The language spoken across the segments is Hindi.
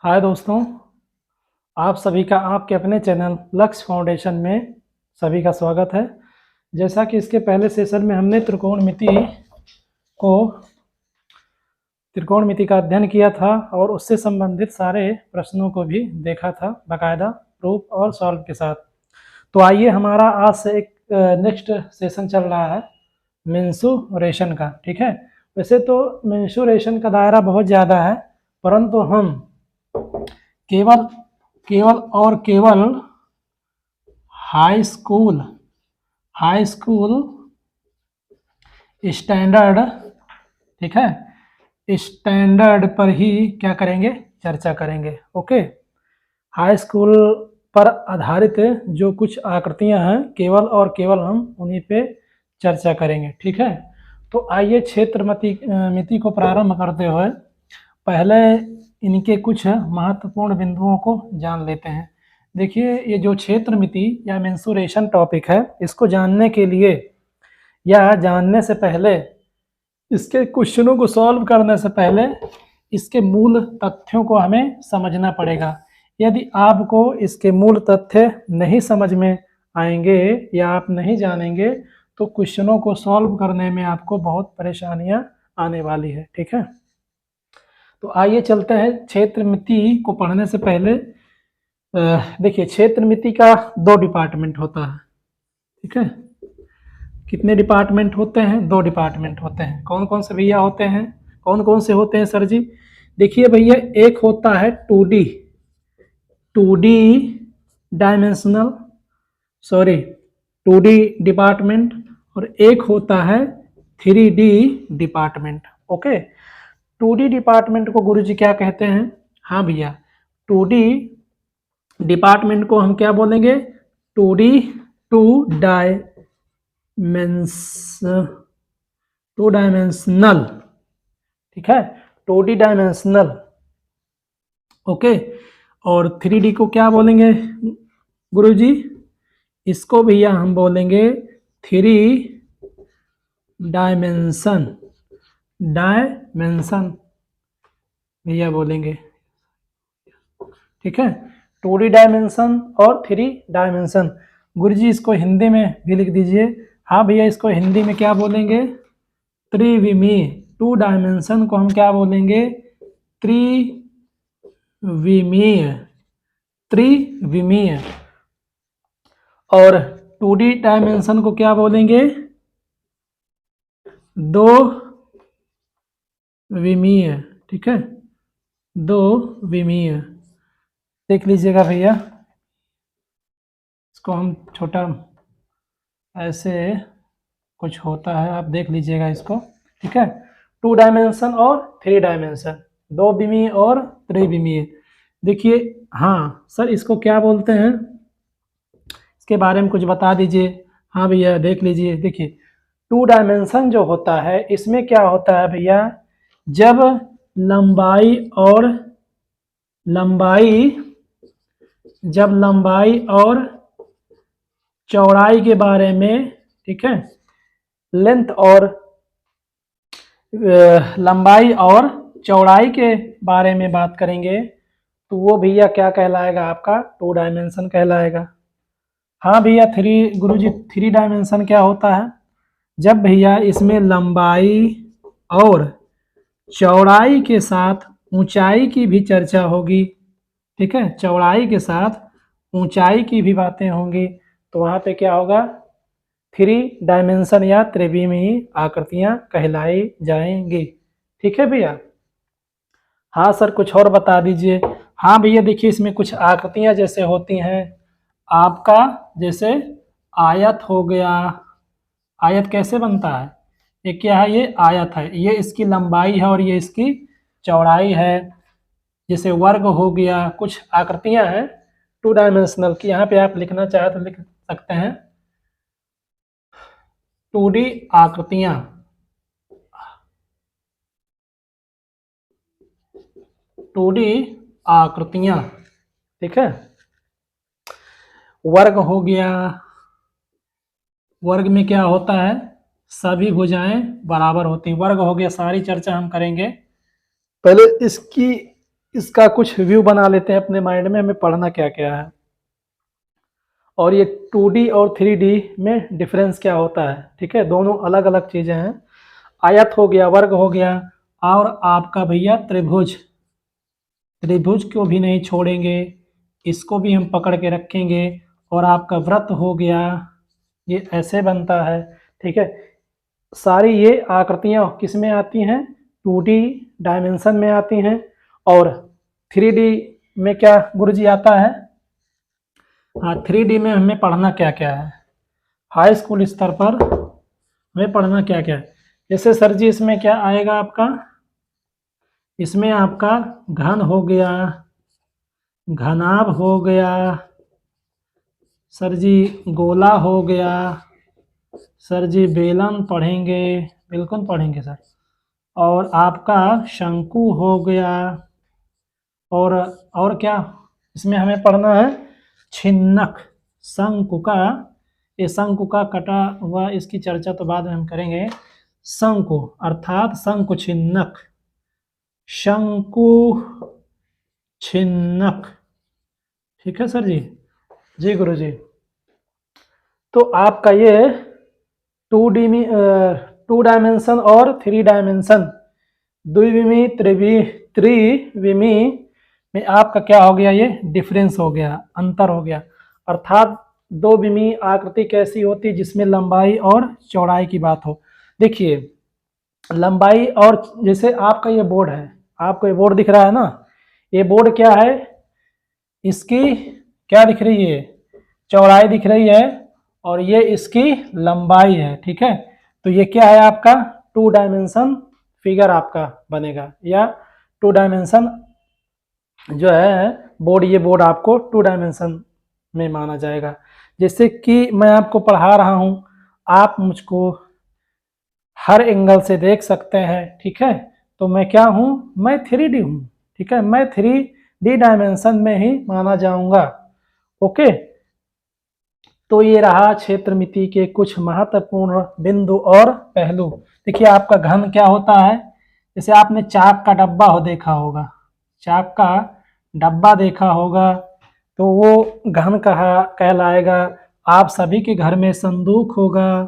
हाय दोस्तों, आप सभी का आपके अपने चैनल लक्ष्य फाउंडेशन में सभी का स्वागत है। जैसा कि इसके पहले सेशन में हमने त्रिकोणमिति का अध्ययन किया था और उससे संबंधित सारे प्रश्नों को भी देखा था बाकायदा प्रूफ और सॉल्व के साथ। तो आइए, हमारा आज से एक नेक्स्ट सेशन चल रहा है मेंसुरेशन का। ठीक है, वैसे तो मेंसुरेशन का दायरा बहुत ज़्यादा है, परंतु हम केवल केवल और केवल हाई स्कूल स्टैंडर्ड, ठीक है, स्टैंडर्ड पर ही क्या करेंगे, चर्चा करेंगे। ओके, हाई स्कूल पर आधारित जो कुछ आकृतियां हैं केवल और केवल हम उन्हीं पे चर्चा करेंगे। ठीक है, तो आइए क्षेत्र मिति को प्रारंभ करते हुए पहले इनके कुछ महत्वपूर्ण बिंदुओं को जान लेते हैं। देखिए, ये जो क्षेत्र मिति या मेंसुरेशन टॉपिक है, इसको जानने के लिए या जानने से पहले, इसके क्वेश्चनों को सॉल्व करने से पहले इसके मूल तथ्यों को हमें समझना पड़ेगा। यदि आपको इसके मूल तथ्य नहीं समझ में आएंगे या आप नहीं जानेंगे तो क्वेश्चनों को सॉल्व करने में आपको बहुत परेशानियां आने वाली है। ठीक है, तो आइए चलते हैं। क्षेत्र मिति को पढ़ने से पहले देखिए, क्षेत्र मिति का 2 डिपार्टमेंट होता है। ठीक है, कितने डिपार्टमेंट होते हैं? 2 डिपार्टमेंट होते हैं। कौन कौन से भैया होते हैं? कौन कौन से होते हैं सर जी? देखिए भैया, एक होता है 2D डायमेंशनल 2D डिपार्टमेंट और एक होता है 3D department. Okay, 2D department को गुरुजी क्या कहते हैं? हाँ भैया, 2D डिपार्टमेंट को हम क्या बोलेंगे? 2D two dimensional. ठीक है, 2D डायमेंशनल। ओके, और 3D को क्या बोलेंगे गुरुजी? इसको भैया हम बोलेंगे 3 डायमेंशन भैया बोलेंगे। ठीक है, 2D डायमेंशन और 3 डायमेंशन। गुरुजी इसको हिंदी में भी लिख दीजिए। हाँ भैया, इसको हिंदी में क्या बोलेंगे? त्रिविमीय। 2 डायमेंशन को हम क्या बोलेंगे? त्रिविमीय। और 2D डायमेंशन को क्या बोलेंगे? 2 विमीय। ठीक है, 2 विमीय। देख लीजिएगा भैया, इसको हम छोटा ऐसे कुछ होता है, आप देख लीजिएगा इसको। ठीक है, 2 डायमेंशन और 3 डायमेंशन, 2 विमीय और 3 विमीय। देखिए, हाँ सर, इसको क्या बोलते हैं? इसके बारे में कुछ बता दीजिए। हाँ भैया, देख लीजिए। देखिए, 2 डायमेंशन जो होता है, इसमें क्या होता है भैया? जब लंबाई और चौड़ाई के बारे में, ठीक है, लेंथ और लंबाई और चौड़ाई के बारे में बात करेंगे तो वो भैया क्या कहलाएगा? आपका 2 डायमेंशन कहलाएगा। हाँ भैया, 3 गुरुजी, 3 डायमेंशन क्या होता है? जब भैया इसमें लंबाई और चौड़ाई के साथ ऊंचाई की भी चर्चा होगी, ठीक है, चौड़ाई के साथ ऊंचाई की भी बातें होंगी, तो वहाँ पे क्या होगा? 3 डायमेंशन या त्रिविमीय आकृतियां कहलाई जाएंगी। ठीक है भैया। हाँ सर, कुछ और बता दीजिए। हाँ भैया, देखिए, इसमें कुछ आकृतियां जैसे होती हैं आपका, जैसे आयत हो गया। आयत कैसे बनता है? ये क्या है? ये आयत है, ये इसकी लंबाई है और ये इसकी चौड़ाई है। जैसे वर्ग हो गया, कुछ आकृतियां हैं 2 डायमेंशनल की। यहाँ पे आप लिखना चाहे तो लिख सकते हैं 2D आकृतियां। ठीक है, वर्ग हो गया। वर्ग में क्या होता है? सभी भुजाएं बराबर होती। वर्ग हो गया, सारी चर्चा हम करेंगे। पहले इसकी इसका कुछ व्यू बना लेते हैं अपने माइंड में, हमें पढ़ना क्या क्या है और ये 2D और 3D में डिफरेंस क्या होता है। ठीक है, दोनों अलग अलग चीज़ें हैं। आयत हो गया, वर्ग हो गया, और आपका भैया त्रिभुज, त्रिभुज को भी नहीं छोड़ेंगे, इसको भी हम पकड़ के रखेंगे। और आपका वृत्त हो गया, ये ऐसे बनता है। ठीक है, सारी ये आकृतियाँ किस में आती हैं, 2D डायमेंशन में आती हैं। और 3D में क्या गुरुजी आता है, हाँ 3D में हमें पढ़ना क्या क्या है, हाई स्कूल स्तर पर हमें पढ़ना क्या क्या है। जैसे सर जी इसमें क्या आएगा आपका, इसमें आपका घन हो गया, घनाभ हो गया, सर जी गोला हो गया, सर जी बेलन पढ़ेंगे, बिल्कुल पढ़ेंगे सर। और आपका शंकु हो गया, और क्या इसमें हमें पढ़ना है, छिन्नक, शंकु का, ये शंकु का कटा हुआ, इसकी चर्चा तो बाद में हम करेंगे। शंकु अर्थात शंकु छिन्नक, शंकु छिन्नक। ठीक है सर जी, जी गुरु जी। तो आपका ये 2D में 2 डायमेंशन और 3 डायमेंशन, द्विविमी त्रिविमी में आपका क्या हो गया, ये डिफरेंस हो गया, अंतर हो गया। अर्थात 2 विमी आकृति कैसी होती, जिसमें लंबाई और चौड़ाई की बात हो। देखिए लंबाई, और जैसे आपका ये बोर्ड है, आपको ये बोर्ड दिख रहा है ना, ये बोर्ड क्या है, इसकी क्या दिख रही है, चौड़ाई दिख रही है, और ये इसकी लंबाई है। ठीक है, तो ये क्या है आपका 2 डायमेंशन फिगर आपका बनेगा, या 2 डायमेंशन जो है बोर्ड, ये बोर्ड आपको 2 डायमेंशन में माना जाएगा। जैसे कि मैं आपको पढ़ा रहा हूँ, आप मुझको हर एंगल से देख सकते हैं। ठीक है, तो मैं क्या हूँ, मैं 3D हूँ। ठीक है, मैं 3D डायमेंशन में ही माना जाऊंगा। ओके, तो ये रहा क्षेत्रमिति के कुछ महत्वपूर्ण बिंदु और पहलू। देखिए आपका घन क्या होता है, जैसे आपने चाक का डब्बा हो देखा होगा, चाक का डब्बा देखा होगा, तो वो घन कहलाएगा। आप सभी के घर में संदूक होगा।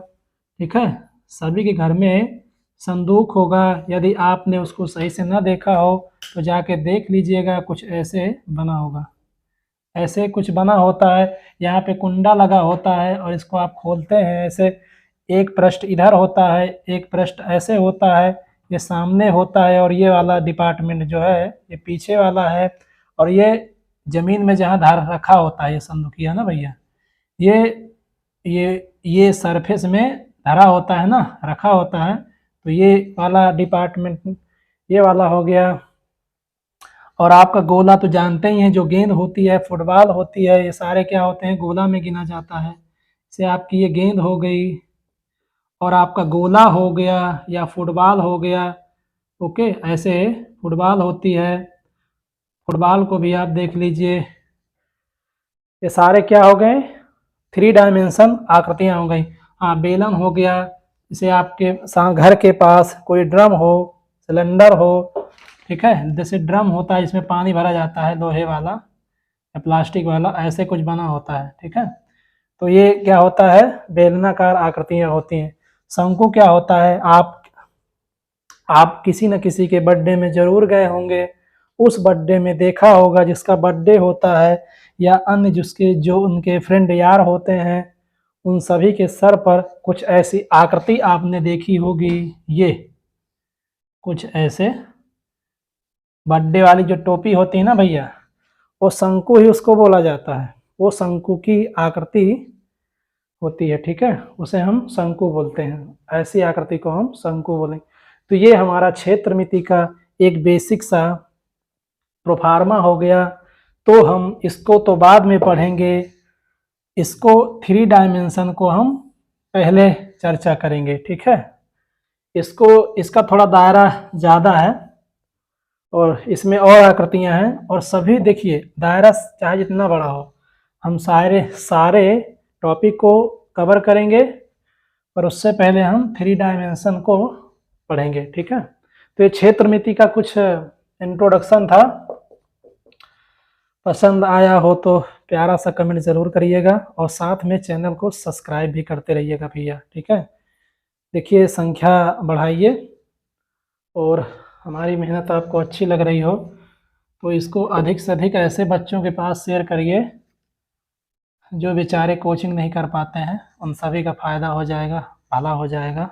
ठीक है, सभी के घर में संदूक होगा, यदि आपने उसको सही से न देखा हो तो जाके देख लीजिएगा, कुछ ऐसे बना होगा, ऐसे कुछ बना होता है। यहाँ पे कुंडा लगा होता है और इसको आप खोलते हैं ऐसे, एक पृष्ठ इधर होता है, एक पृष्ठ ऐसे होता है, ये सामने होता है, और ये वाला डिपार्टमेंट जो है ये पीछे वाला है। और ये जमीन में जहाँ धार रखा होता है, ये संदूकिया ना भैया, ये सरफेस में धरा होता है ना, रखा होता है, तो ये वाला डिपार्टमेंट ये वाला हो गया। और आपका गोला तो जानते ही हैं, जो गेंद होती है, फुटबॉल होती है, ये सारे क्या होते हैं, गोला में गिना जाता है। जैसे आपकी ये गेंद हो गई, और आपका गोला हो गया या फुटबॉल हो गया। ओके, ऐसे फुटबॉल होती है, फुटबॉल को भी आप देख लीजिए। ये सारे क्या हो गए, 3 डायमेंशन आकृतियाँ हो गई। हाँ, बेलन हो गया, जैसे आपके घर के पास कोई ड्रम हो, सिलेंडर हो। ठीक है, जैसे ड्रम होता है, इसमें पानी भरा जाता है, लोहे वाला या प्लास्टिक वाला, ऐसे कुछ बना होता है। ठीक है, तो ये क्या होता है, बेलनाकार आकृतियाँ होती हैं। शंकु क्या होता है, आप किसी न किसी के बर्थडे में जरूर गए होंगे, उस बर्थडे में देखा होगा, जिसका बर्थडे होता है या अन्य जिसके जो उनके फ्रेंड यार होते हैं, उन सभी के सर पर कुछ ऐसी आकृति आपने देखी होगी। ये कुछ ऐसे बर्थडे वाली जो टोपी होती है ना भैया, वो शंकु ही उसको बोला जाता है, वो शंकु की आकृति होती है। ठीक है, उसे हम शंकु बोलते हैं, ऐसी आकृति को हम शंकु बोलेंगे। तो ये हमारा क्षेत्रमिति का एक बेसिक सा प्रोफार्मा हो गया। तो हम इसको तो बाद में पढ़ेंगे, इसको 3 डायमेंशन को हम पहले चर्चा करेंगे। ठीक है, इसका थोड़ा दायरा ज़्यादा है और इसमें और आकृतियां हैं, और सभी देखिए दायरा चाहे जितना बड़ा हो, हम सारे टॉपिक को कवर करेंगे, पर उससे पहले हम 3 डायमेंशन को पढ़ेंगे। ठीक है, तो ये क्षेत्रमिति का कुछ इंट्रोडक्शन था। पसंद आया हो तो प्यारा सा कमेंट ज़रूर करिएगा और साथ में चैनल को सब्सक्राइब भी करते रहिएगा भैया, ठीक है। देखिए संख्या बढ़ाइए और हमारी मेहनत आपको अच्छी लग रही हो तो इसको अधिक से अधिक ऐसे बच्चों के पास शेयर करिए जो बेचारे कोचिंग नहीं कर पाते हैं, उन सभी का फ़ायदा हो जाएगा, भला हो जाएगा,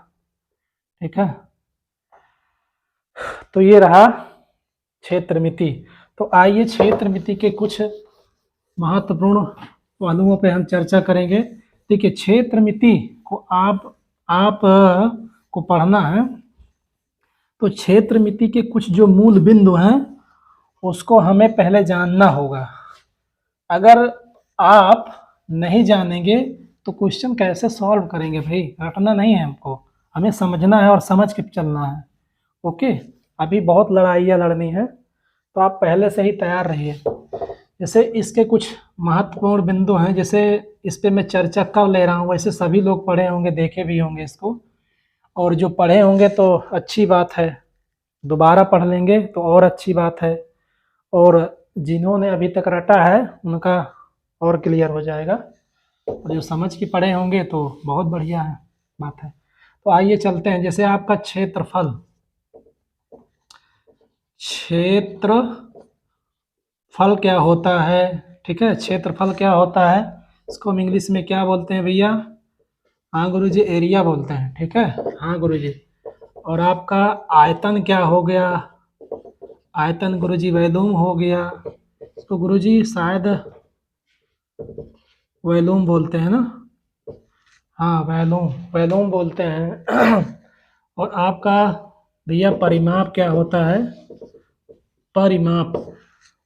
ठीक है। तो ये रहा क्षेत्र मिति। तो आइए क्षेत्र मिति के कुछ महत्वपूर्ण पहलुओं पे हम चर्चा करेंगे। देखिए क्षेत्र मिति को आप को पढ़ना है तो क्षेत्र मिति के कुछ जो मूल बिंदु हैं उसको हमें पहले जानना होगा। अगर आप नहीं जानेंगे तो क्वेश्चन कैसे सॉल्व करेंगे भाई, रटना नहीं है हमको, हमें समझना है और समझ के चलना है। ओके, अभी बहुत लड़ाइयाँ लड़नी है तो आप पहले से ही तैयार रहिए। जैसे इसके कुछ महत्वपूर्ण बिंदु हैं, जैसे इस पे मैं चर्चा कर ले रहा हूँ, वैसे सभी लोग पढ़े होंगे, देखे भी होंगे इसको, और जो पढ़े होंगे तो अच्छी बात है, दोबारा पढ़ लेंगे तो और अच्छी बात है, और जिन्होंने अभी तक रटा है उनका और क्लियर हो जाएगा, और जो समझ के पढ़े होंगे तो बहुत बढ़िया है बात है। तो आइए चलते हैं। जैसे आपका क्षेत्रफल क्या होता है, ठीक है, क्षेत्रफल क्या होता है, इसको हम इंग्लिश में क्या बोलते हैं भैया? हाँ गुरुजी, एरिया बोलते हैं, ठीक है, हाँ गुरुजी। और आपका आयतन क्या हो गया? आयतन गुरुजी वॉल्यूम हो गया, इसको गुरुजी शायद वॉल्यूम बोलते हैं ना, हाँ वॉल्यूम बोलते हैं। और आपका भैया परिमाप क्या होता है? परिमाप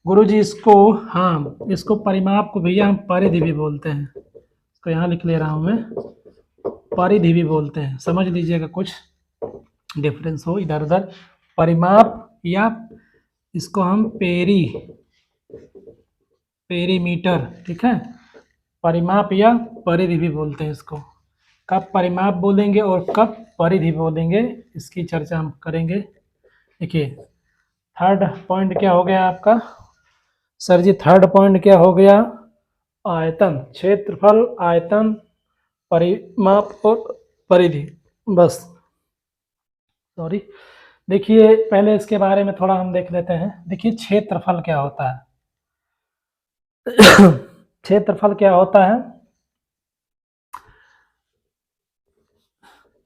गुरुजी इसको, हाँ इसको परिमाप को भैया हम परिधि भी बोलते हैं, इसको यहाँ लिख ले रहा हूँ मैं, परिधि भी बोलते हैं, समझ लीजिएगा कुछ डिफरेंस हो इधर उधर। परिमाप या इसको हम पेरीमीटर, ठीक है, परिमाप या परिधि भी बोलते हैं इसको। कब परिमाप बोलेंगे और कब परिधि बोलेंगे इसकी चर्चा हम करेंगे। देखिए थर्ड पॉइंट क्या हो गया आपका सर जी? थर्ड पॉइंट क्या हो गया? आयतन, क्षेत्रफल, आयतन, परिमाप और परिधि, बस सॉरी। देखिए पहले इसके बारे में थोड़ा हम देख लेते हैं। देखिए क्षेत्रफल क्या होता है? क्षेत्रफल क्या होता है?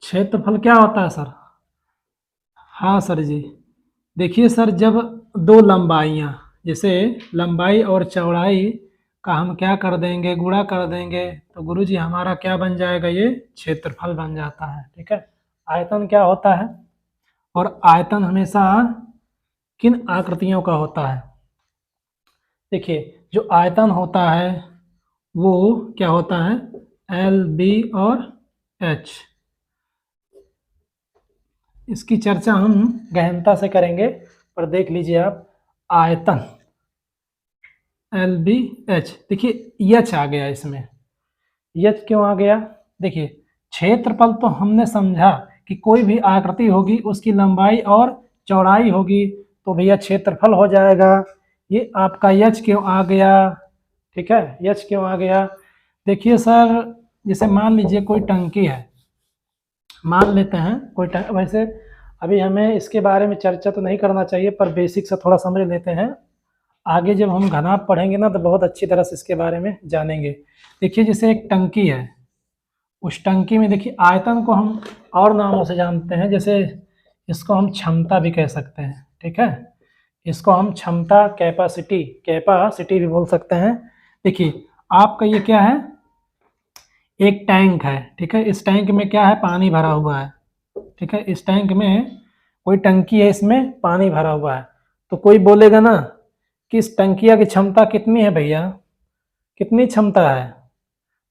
क्षेत्रफल क्या होता है सर? हाँ सर जी, देखिए सर, जब दो लंबाइयाँ, जैसे लंबाई और चौड़ाई का हम क्या कर देंगे, गुणा कर देंगे, तो गुरुजी हमारा क्या बन जाएगा? ये क्षेत्रफल बन जाता है, ठीक है। आयतन क्या होता है? और आयतन हमेशा किन आकृतियों का होता है? देखिए जो आयतन होता है वो क्या होता है? एल, बी और एच। इसकी चर्चा हम गहनता से करेंगे, पर देख लीजिए आप, आयतन एल, बी, एच। देखिए एच आ गया इसमें, एच क्यों आ गया? देखिए क्षेत्रफल तो हमने समझा कि कोई भी आकृति होगी उसकी लंबाई और चौड़ाई होगी तो भैया क्षेत्रफल हो जाएगा। ये आपका एच क्यों आ गया? ठीक है, एच क्यों आ गया? देखिए सर, जैसे मान लीजिए कोई टंकी है, मान लेते हैं कोई वैसे अभी हमें इसके बारे में चर्चा तो नहीं करना चाहिए, पर बेसिक से थोड़ा समझ लेते हैं, आगे जब हम घनाभ पढ़ेंगे ना तो बहुत अच्छी तरह से इसके बारे में जानेंगे। देखिए जैसे एक टंकी है, उस टंकी में देखिए आयतन को हम और नामों से जानते हैं, जैसे इसको हम क्षमता भी कह सकते हैं, ठीक है, इसको हम क्षमता, कैपासिटी भी बोल सकते हैं। देखिए आपका ये क्या है? एक टैंक है, ठीक है, इस टैंक में क्या है? पानी भरा हुआ है, ठीक है, इस टैंक में कोई टंकी है, इसमें पानी भरा हुआ है, तो कोई बोलेगा ना कि इस टंकिया की क्षमता कितनी है भैया, कितनी क्षमता है?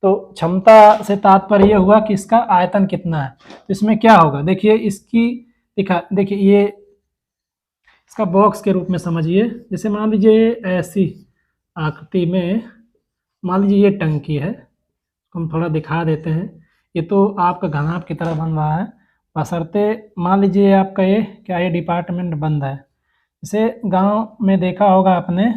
तो क्षमता से तात्पर्य हुआ कि इसका आयतन कितना है। तो इसमें क्या होगा? देखिए इसकी देखिए ये इसका बॉक्स के रूप में समझिए। जैसे मान लीजिए ऐसी आकृति में, मान लीजिए ये टंकी है, हम थोड़ा दिखा देते हैं, ये तो आपका घनाभ की तरह बन रहा है, बशर्ते मान लीजिए आपका ये क्या, ये डिपार्टमेंट बंद है। जैसे गांव में देखा होगा आपने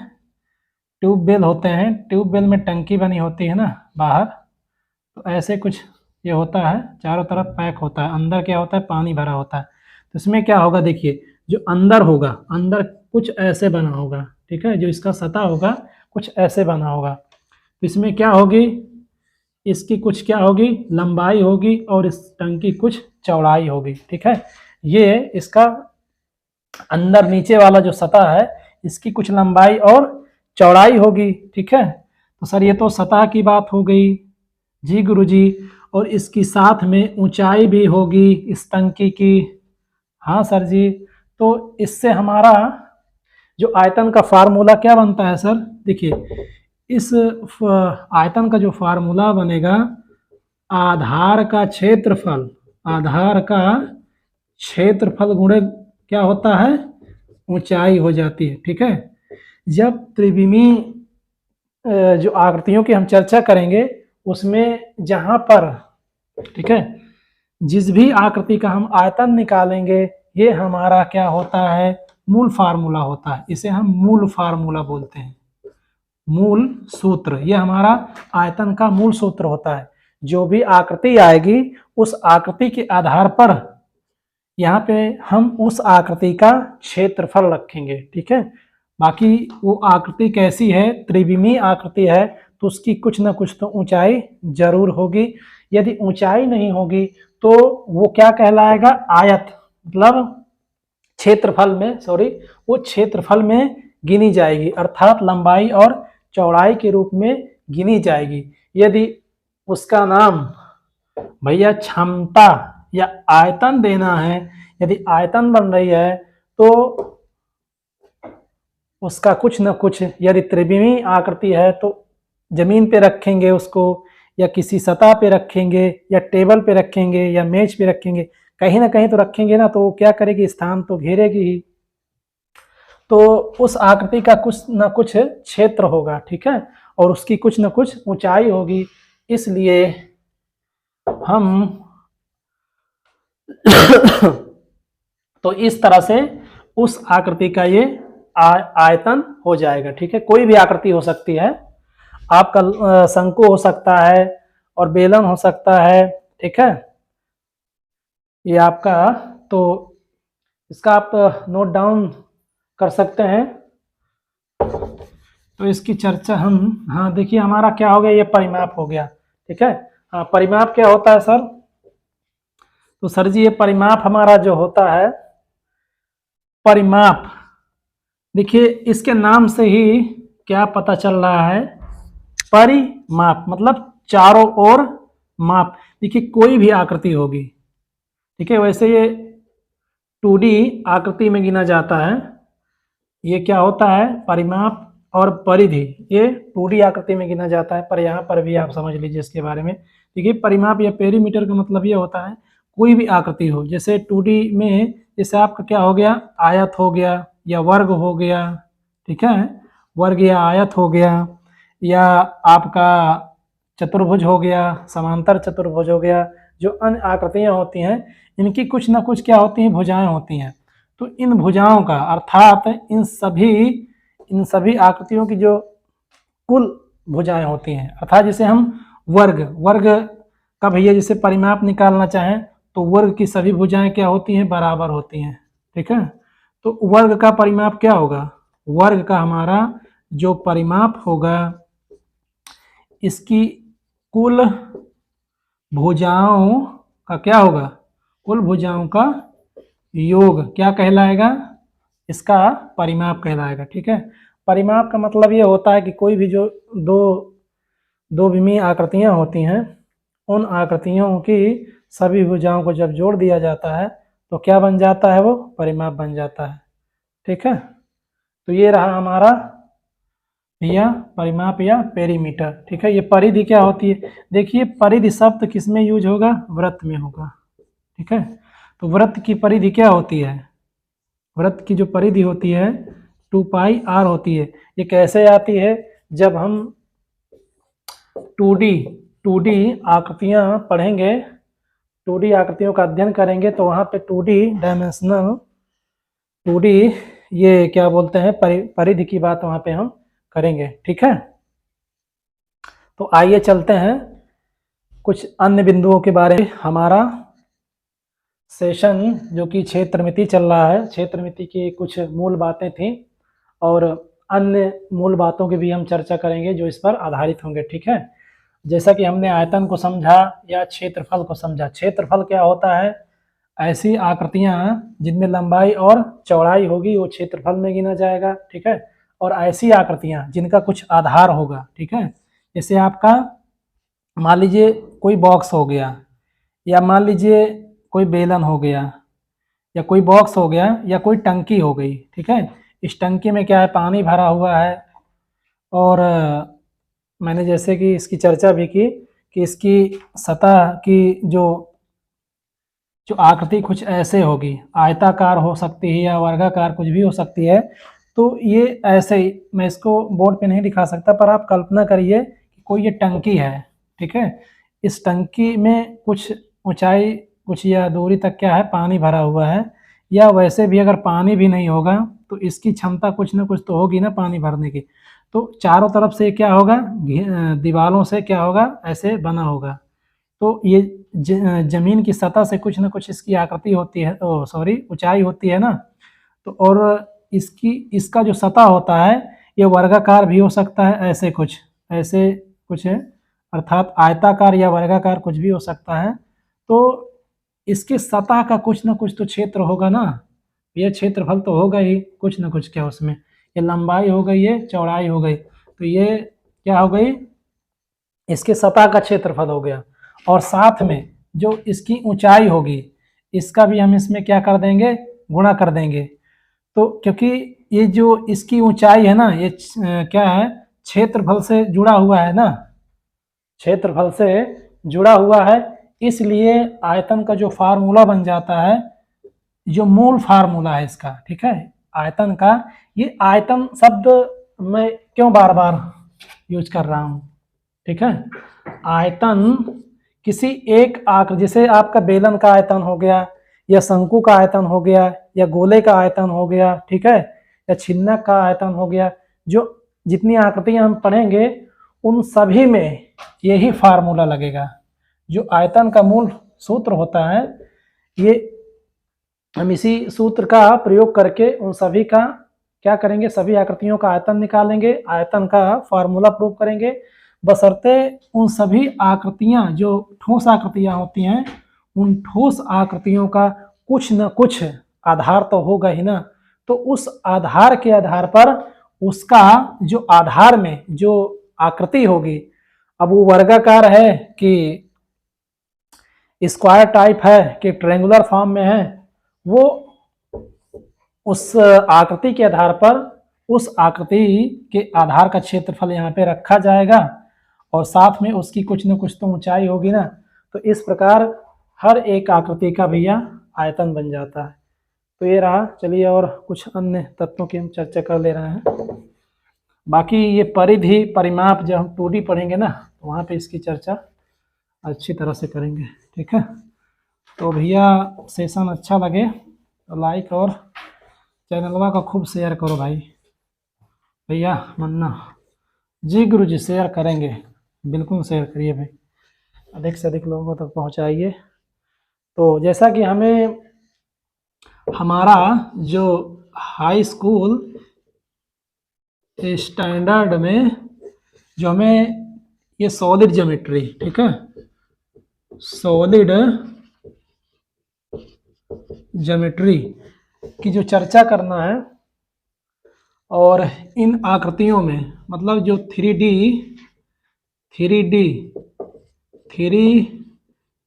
ट्यूबवेल होते हैं, ट्यूबवेल में टंकी बनी होती है ना बाहर, तो ऐसे कुछ ये होता है, चारों तरफ पैक होता है, अंदर क्या होता है, पानी भरा होता है। तो इसमें क्या होगा, देखिए जो अंदर होगा, अंदर कुछ ऐसे बना होगा, ठीक है, जो इसका सतह होगा कुछ ऐसे बना होगा। तो इसमें क्या होगी, इसकी कुछ क्या होगी, लंबाई होगी और इस टंकी कुछ चौड़ाई होगी, ठीक है। ये इसका अंदर नीचे वाला जो सतह है इसकी कुछ लंबाई और चौड़ाई होगी, ठीक है। तो सर ये तो सतह की बात हो गई जी गुरुजी, और इसकी साथ में ऊंचाई भी होगी इस टंकी की। हाँ सर जी, तो इससे हमारा जो आयतन का फार्मूला क्या बनता है सर, देखिए इस आयतन का जो फार्मूला बनेगा, आधार का क्षेत्रफल, आधार का क्षेत्रफल गुणे क्या होता है, ऊंचाई हो जाती है, ठीक है। जब त्रिविमीय जो आकृतियों की हम चर्चा करेंगे उसमें जहां पर, ठीक है, जिस भी आकृति का हम आयतन निकालेंगे ये हमारा क्या होता है, मूल फार्मूला होता है, इसे हम मूल फार्मूला बोलते हैं, मूल सूत्र। ये हमारा आयतन का मूल सूत्र होता है। जो भी आकृति आएगी उस आकृति के आधार पर यहाँ पे हम उस आकृति का क्षेत्रफल रखेंगे, ठीक है। बाकी वो आकृति कैसी है, त्रिविमीय आकृति है तो उसकी कुछ ना कुछ तो ऊंचाई जरूर होगी। यदि ऊंचाई नहीं होगी तो वो क्या कहलाएगा, आयत, मतलब क्षेत्रफल में, सॉरी, वो क्षेत्रफल में गिनी जाएगी, अर्थात लंबाई और चौड़ाई के रूप में गिनी जाएगी। यदि उसका नाम भैया क्षमता या आयतन देना है, यदि आयतन बन रही है तो उसका कुछ न कुछ, यदि त्रिविमीय आकृति है तो जमीन पे रखेंगे उसको, या किसी सतह पे रखेंगे, या टेबल पे रखेंगे, या मेज पे रखेंगे, कहीं ना कहीं तो रखेंगे ना, तो वो क्या करेगी, स्थान तो घेरेगी ही। तो उस आकृति का कुछ न कुछ क्षेत्र होगा, ठीक है, और उसकी कुछ न कुछ ऊंचाई होगी। इसलिए हम तो इस तरह से उस आकृति का ये आयतन हो जाएगा, ठीक है। कोई भी आकृति हो सकती है, आपका शंकु हो सकता है और बेलन हो सकता है, ठीक है, ये आपका, तो इसका आप नोट डाउन कर सकते हैं। तो इसकी चर्चा हम, हाँ देखिए हमारा क्या हो गया, ये परिमाप हो गया, ठीक है। हाँ, परिमाप क्या होता है सर, तो सर जी ये परिमाप हमारा जो होता है, परिमाप, देखिए इसके नाम से ही क्या पता चल रहा है, परिमाप मतलब चारों ओर माप। देखिए कोई भी आकृति होगी, ठीक है, वैसे ये 2D आकृति में गिना जाता है, ये क्या होता है, परिमाप और परिधि, ये 2D आकृति में गिना जाता है, पर यहाँ पर भी आप समझ लीजिए इसके बारे में। देखिए परिमाप या पेरीमीटर का मतलब ये होता है कोई भी आकृति हो, जैसे 2D में जैसे आपका क्या हो गया, आयत हो गया या वर्ग हो गया, ठीक है, वर्ग या आयत हो गया, या आपका चतुर्भुज हो गया, समांतर चतुर्भुज हो गया, जो अन्य आकृतियां होती हैं इनकी कुछ ना कुछ क्या होती हैं, भुजाएं होती हैं। तो इन भुजाओं का, अर्थात इन सभी आकृतियों की जो कुल भुजाएं होती हैं, अर्थात जैसे हम वर्ग का भैया जैसे परिमाप निकालना चाहें तो वर्ग की सभी भुजाएं क्या होती हैं, बराबर होती हैं, ठीक है। तो वर्ग का परिमाप क्या होगा, वर्ग का हमारा जो परिमाप होगा, इसकी कुल भुजाओं का क्या होगा, कुल भुजाओं का योग क्या कहलाएगा, इसका परिमाप कहलाएगा, ठीक है। परिमाप का मतलब ये होता है कि कोई भी जो दो विमीय आकृतियां होती हैं, उन आकृतियों की सभी भुजाओं को जब जोड़ दिया जाता है तो क्या बन जाता है, वो परिमाप बन जाता है, ठीक है। तो ये रहा हमारा या परिमाप या पेरीमीटर, ठीक है। ये परिधि क्या होती है, देखिए परिधि शब्द किस में यूज होगा, वृत्त में होगा, ठीक है। तो वृत्त की परिधि क्या होती है, वृत्त की जो परिधि होती है 2πr होती है। ये कैसे आती है, जब हम 2D आकृतियां पढ़ेंगे, 2D आकृतियों का अध्ययन करेंगे तो वहाँ पे 2D डायमेंशनल, 2D ये क्या बोलते हैं, परिधि की बात वहाँ पे हम करेंगे। ठीक है, तो आइए चलते हैं कुछ अन्य बिंदुओं के बारे में। हमारा सेशन जो कि क्षेत्रमिति चल रहा है, क्षेत्रमिति की कुछ मूल बातें थी और अन्य मूल बातों की भी हम चर्चा करेंगे जो इस पर आधारित होंगे। ठीक है, जैसा कि हमने आयतन को समझा या क्षेत्रफल को समझा। क्षेत्रफल क्या होता है? ऐसी आकृतियां जिनमें लंबाई और चौड़ाई होगी वो क्षेत्रफल में गिना जाएगा। ठीक है, और ऐसी आकृतियां जिनका कुछ आधार होगा। ठीक है, जैसे आपका मान लीजिए कोई बॉक्स हो गया, या मान लीजिए कोई बेलन हो गया, या कोई बॉक्स हो गया, या कोई टंकी हो गई। ठीक है, इस टंकी में क्या है, पानी भरा हुआ है और मैंने जैसे कि इसकी चर्चा भी की कि इसकी सतह की जो जो आकृति कुछ ऐसे होगी, आयताकार हो सकती है या वर्गाकार, कुछ भी हो सकती है। तो ये ऐसे ही, मैं इसको बोर्ड पे नहीं दिखा सकता, पर आप कल्पना करिए कि कोई ये टंकी है। ठीक है, इस टंकी में कुछ ऊंचाई, कुछ या दूरी तक क्या है, पानी भरा हुआ है। या वैसे भी अगर पानी भी नहीं होगा तो इसकी क्षमता कुछ ना कुछ तो होगी ना पानी भरने की। तो चारों तरफ से क्या होगा, दीवारों से क्या होगा, ऐसे बना होगा। तो ये जमीन की सतह से कुछ ना कुछ इसकी आकृति होती है, सॉरी ऊंचाई होती है ना। तो और इसकी इसका जो सतह होता है ये वर्गाकार भी हो सकता है, ऐसे कुछ है, अर्थात आयताकार या वर्गाकार कुछ भी हो सकता है। तो इसके सतह का कुछ ना कुछ तो क्षेत्र होगा ना, ये क्षेत्रफल तो होगा ही कुछ ना कुछ। क्या उसमें, ये लंबाई हो गई, ये चौड़ाई हो गई, तो ये क्या हो गई, इसके सतह का क्षेत्रफल हो गया। और साथ में जो इसकी ऊंचाई होगी इसका भी हम इसमें क्या कर देंगे, गुणा कर देंगे। तो क्योंकि ये जो इसकी ऊंचाई है ना, ये क्या है, क्षेत्रफल से जुड़ा हुआ है ना, क्षेत्रफल से जुड़ा हुआ है। इसलिए आयतन का जो फार्मूला बन जाता है, जो मूल फार्मूला है इसका, ठीक है, आयतन का, ये आयतन शब्द मैं क्यों बार बार यूज कर रहा हूं, ठीक है, आयतन किसी एक आकृति, जैसे आपका बेलन का आयतन हो गया, या शंकु का आयतन हो गया, या गोले का आयतन हो गया, ठीक है, या छिन्नक का आयतन हो गया, जो जितनी आकृतियां हम पढ़ेंगे उन सभी में यही फार्मूला लगेगा। जो आयतन का मूल सूत्र होता है, ये हम इसी सूत्र का प्रयोग करके उन सभी का क्या करेंगे, सभी आकृतियों का आयतन निकालेंगे, आयतन का फार्मूला प्रूव करेंगे। बशर्ते उन सभी आकृतियां जो ठोस आकृतियां होती हैं, उन ठोस आकृतियों का कुछ न कुछ आधार तो होगा ही ना। तो उस आधार के आधार पर उसका जो आधार में जो आकृति होगी, अब वो वर्गाकार है कि स्क्वायर टाइप है कि ट्रायंगुलर फॉर्म में है, वो उस आकृति के आधार पर, उस आकृति के आधार का क्षेत्रफल यहाँ पे रखा जाएगा और साथ में उसकी कुछ न कुछ तो ऊंचाई होगी ना। तो इस प्रकार हर एक आकृति का भैया आयतन बन जाता है। तो ये रहा, चलिए और कुछ अन्य तत्वों की हम चर्चा कर ले रहे हैं। बाकी ये परिधि परिमाप जब हम 2D पढ़ेंगे ना, तो वहाँ पे इसकी चर्चा अच्छी तरह से करेंगे। ठीक है, तो भैया सेशन अच्छा लगे तो लाइक और चैनलवा का खूब शेयर करो भाई। भैया मन्ना जी, गुरु जी शेयर करेंगे, बिल्कुल शेयर करिए भाई, अधिक से अधिक लोगों तक पहुंचाइए। तो जैसा कि हमें हमारा जो हाई स्कूल स्टैंडर्ड में जो हमें ये सॉलिड ज्योमेट्री, ठीक है, सॉलिड ज्योमेट्री की जो चर्चा करना है, और इन आकृतियों में मतलब जो 3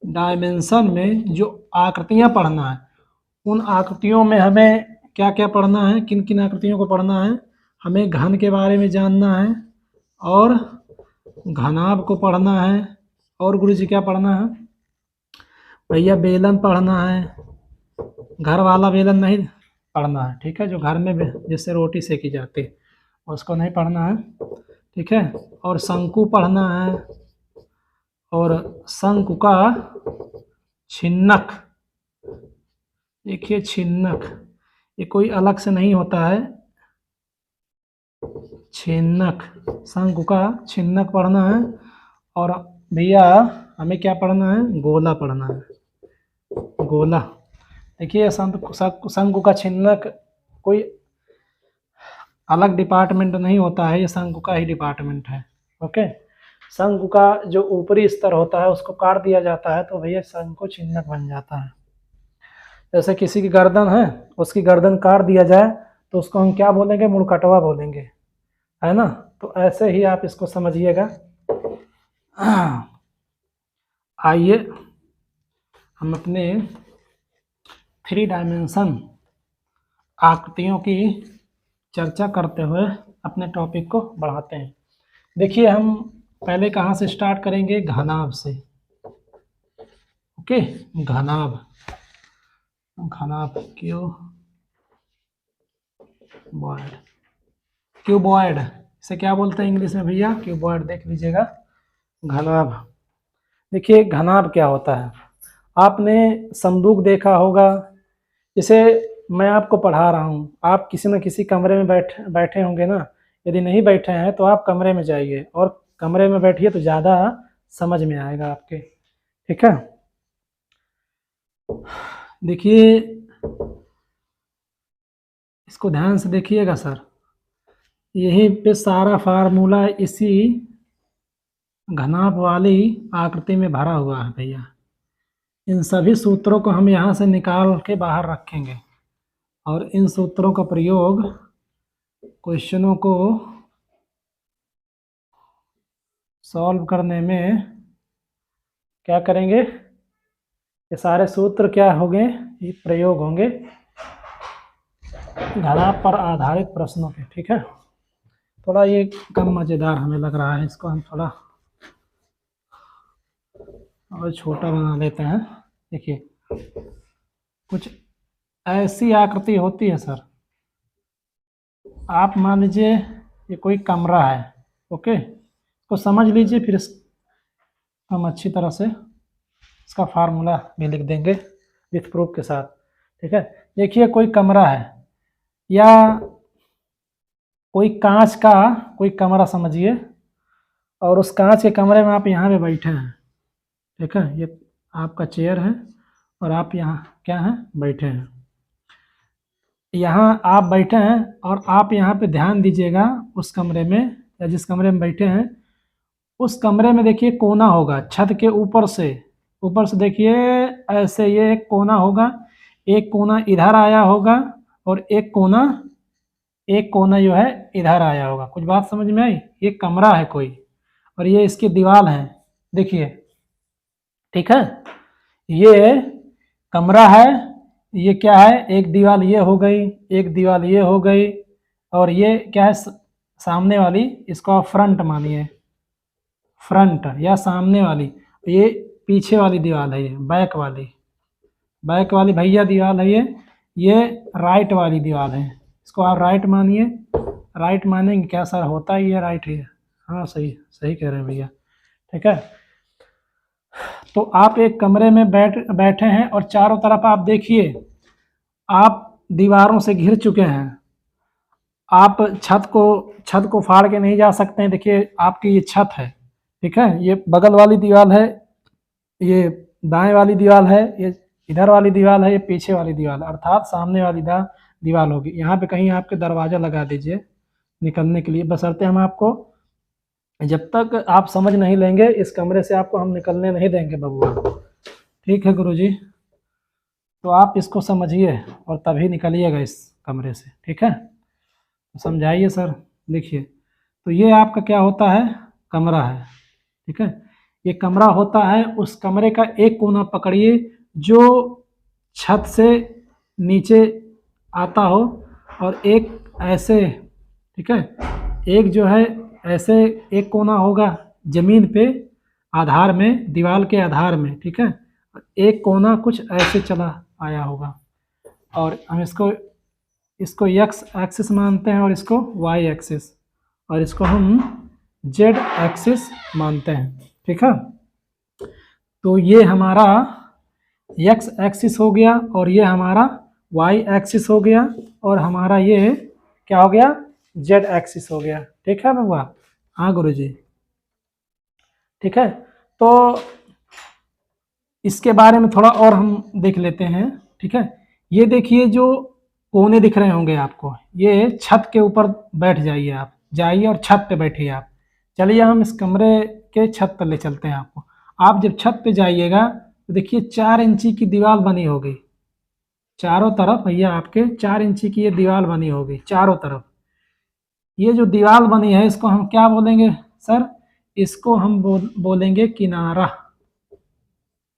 डायमेंशन में जो आकृतियां पढ़ना है, उन आकृतियों में हमें क्या क्या पढ़ना है, किन किन आकृतियों को पढ़ना है, हमें घन के बारे में जानना है और घनाभ को पढ़ना है, और गुरु जी क्या पढ़ना है भैया, बेलन पढ़ना है, घर वाला बेलन नहीं पढ़ना है, ठीक है, जो घर में जिससे रोटी सेकी जाती है उसको नहीं पढ़ना है, ठीक है, और शंकु पढ़ना है, और शंकु का छिन्नक, देखिए छिन्नक ये कोई अलग से नहीं होता है, छिन्नक, शंकु का छिन्नक पढ़ना है। और भैया हमें क्या पढ़ना है, गोला पढ़ना है, गोला। देखिए शंकु का छिन्नक कोई अलग डिपार्टमेंट नहीं होता है, ये शंकु का ही डिपार्टमेंट है। ओके, शंकु का जो ऊपरी स्तर होता है उसको काट दिया जाता है तो भैया शंकु छिन्नक बन जाता है। जैसे किसी की गर्दन है, उसकी गर्दन काट दिया जाए तो उसको हम क्या बोलेंगे, मुड़कटवा बोलेंगे, है ना। तो ऐसे ही आप इसको समझिएगा। आइए हम अपने 3 डायमेंशन आकृतियों की चर्चा करते हुए अपने टॉपिक को बढ़ाते हैं। देखिए हम पहले कहाँ से स्टार्ट करेंगे, घनाभ से। ओके, घनाभ, घनाभ क्यूबॉइड, क्यूबॉइड इसे क्या बोलते हैं इंग्लिश में भैया, क्यूबॉइड। देख लीजिएगा घनाभ। देखिए घनाभ क्या होता है, आपने संदूक देखा होगा। जैसे मैं आपको पढ़ा रहा हूँ, आप किसी न किसी कमरे में बैठे होंगे ना। यदि नहीं बैठे हैं तो आप कमरे में जाइए और कमरे में बैठिए तो ज़्यादा समझ में आएगा आपके, ठीक है। देखिए इसको ध्यान से देखिएगा सर, यहीं पे सारा फार्मूला इसी घनाभ वाली आकृति में भरा हुआ है भैया। इन सभी सूत्रों को हम यहाँ से निकाल के बाहर रखेंगे और इन सूत्रों का प्रयोग क्वेश्चनों को सॉल्व करने में क्या करेंगे, ये सारे सूत्र क्या होंगे, ये प्रयोग होंगे घनाभ पर आधारित प्रश्नों के, ठीक है। थोड़ा ये कम मज़ेदार हमें लग रहा है, इसको हम थोड़ा और छोटा बना लेते हैं। देखिए कुछ ऐसी आकृति होती है सर, आप मान लीजिए ये कोई कमरा है, ओके, तो समझ लीजिए, फिर हम अच्छी तरह से इसका फार्मूला भी लिख देंगे विथ प्रूफ के साथ, ठीक है। देखिए कोई कमरा है या कोई कांच का कोई कमरा समझिए, और उस कांच के कमरे में आप यहाँ पे बैठे हैं, ठीक है। ये आपका चेयर है और आप यहाँ क्या हैं, बैठे हैं। यहाँ आप बैठे हैं और आप यहाँ पे ध्यान दीजिएगा, उस कमरे में या जिस कमरे में बैठे हैं उस कमरे में देखिए कोना होगा, छत के ऊपर से देखिए ऐसे ये एक कोना होगा, एक कोना इधर आया होगा और एक कोना जो है इधर आया होगा। कुछ बात समझ में आई, ये कमरा है कोई और ये इसकी दीवार है, देखिए, ठीक है। ये कमरा है, ये क्या है, एक दीवार ये हो गई, एक दीवार ये हो गई, और ये क्या है सामने वाली, इसको आप फ्रंट मानिए, फ्रंट या सामने वाली। ये पीछे वाली दीवार है, ये बैक वाली भैया दीवार है, ये राइट वाली दीवार है, इसको आप राइट मानिए। राइट मानेंगे क्या सर, होता ही है राइट ही है, हाँ सही सही कह रहे हैं भैया, ठीक है। तो आप एक कमरे में बैठे हैं और चारों तरफ आप देखिए, आप दीवारों से घिर चुके हैं। आप छत को फाड़ के नहीं जा सकते हैं। देखिए आपकी ये छत है, ठीक है, ये बगल वाली दीवार है, ये दाएं वाली दीवार है, ये इधर वाली दीवार है, ये पीछे वाली दीवार, अर्थात सामने वाली दीवार होगी। यहाँ पे कहीं आपके दरवाज़ा लगा दीजिए निकलने के लिए, बशर्ते हम आपको, जब तक आप समझ नहीं लेंगे इस कमरे से आपको हम निकलने नहीं देंगे बबुआ, ठीक है गुरुजी। तो आप इसको समझिए और तभी निकलिएगा इस कमरे से, ठीक है। समझाइए सर। देखिए तो ये आपका क्या होता है, कमरा है, ठीक है। ये कमरा होता है, उस कमरे का एक कोना पकड़िए जो छत से नीचे आता हो, और एक ऐसे, ठीक है, एक जो है ऐसे एक कोना होगा जमीन पे आधार में, दीवार के आधार में, ठीक है। एक कोना कुछ ऐसे चला आया होगा, और हम इसको एक्स एक्सिस मानते हैं और इसको वाई एक्सिस, और इसको हम जेड एक्सिस मानते हैं, ठीक है। तो ये हमारा एक्स एक्सिस हो गया, और ये हमारा वाई एक्सिस हो गया, और हमारा ये क्या हो गया, जेड एक्सिस हो गया। ठीक है बबुआ? हाँ गुरुजी। ठीक है, तो इसके बारे में थोड़ा और हम देख लेते हैं। ठीक है, ये देखिए जो कोने दिख रहे होंगे आपको, ये छत के ऊपर बैठ जाइए, आप जाइए और छत पे बैठिए आप। चलिए हम इस कमरे के छत पर ले चलते हैं आपको। आप जब छत पे जाइएगा तो देखिए 4 इंची की दीवार बनी होगी चारों तरफ। भैया आपके 4 इंची की ये दीवार बनी होगी चारों तरफ। ये जो दीवार बनी है इसको हम क्या बोलेंगे सर? इसको हम बोलेंगे किनारा।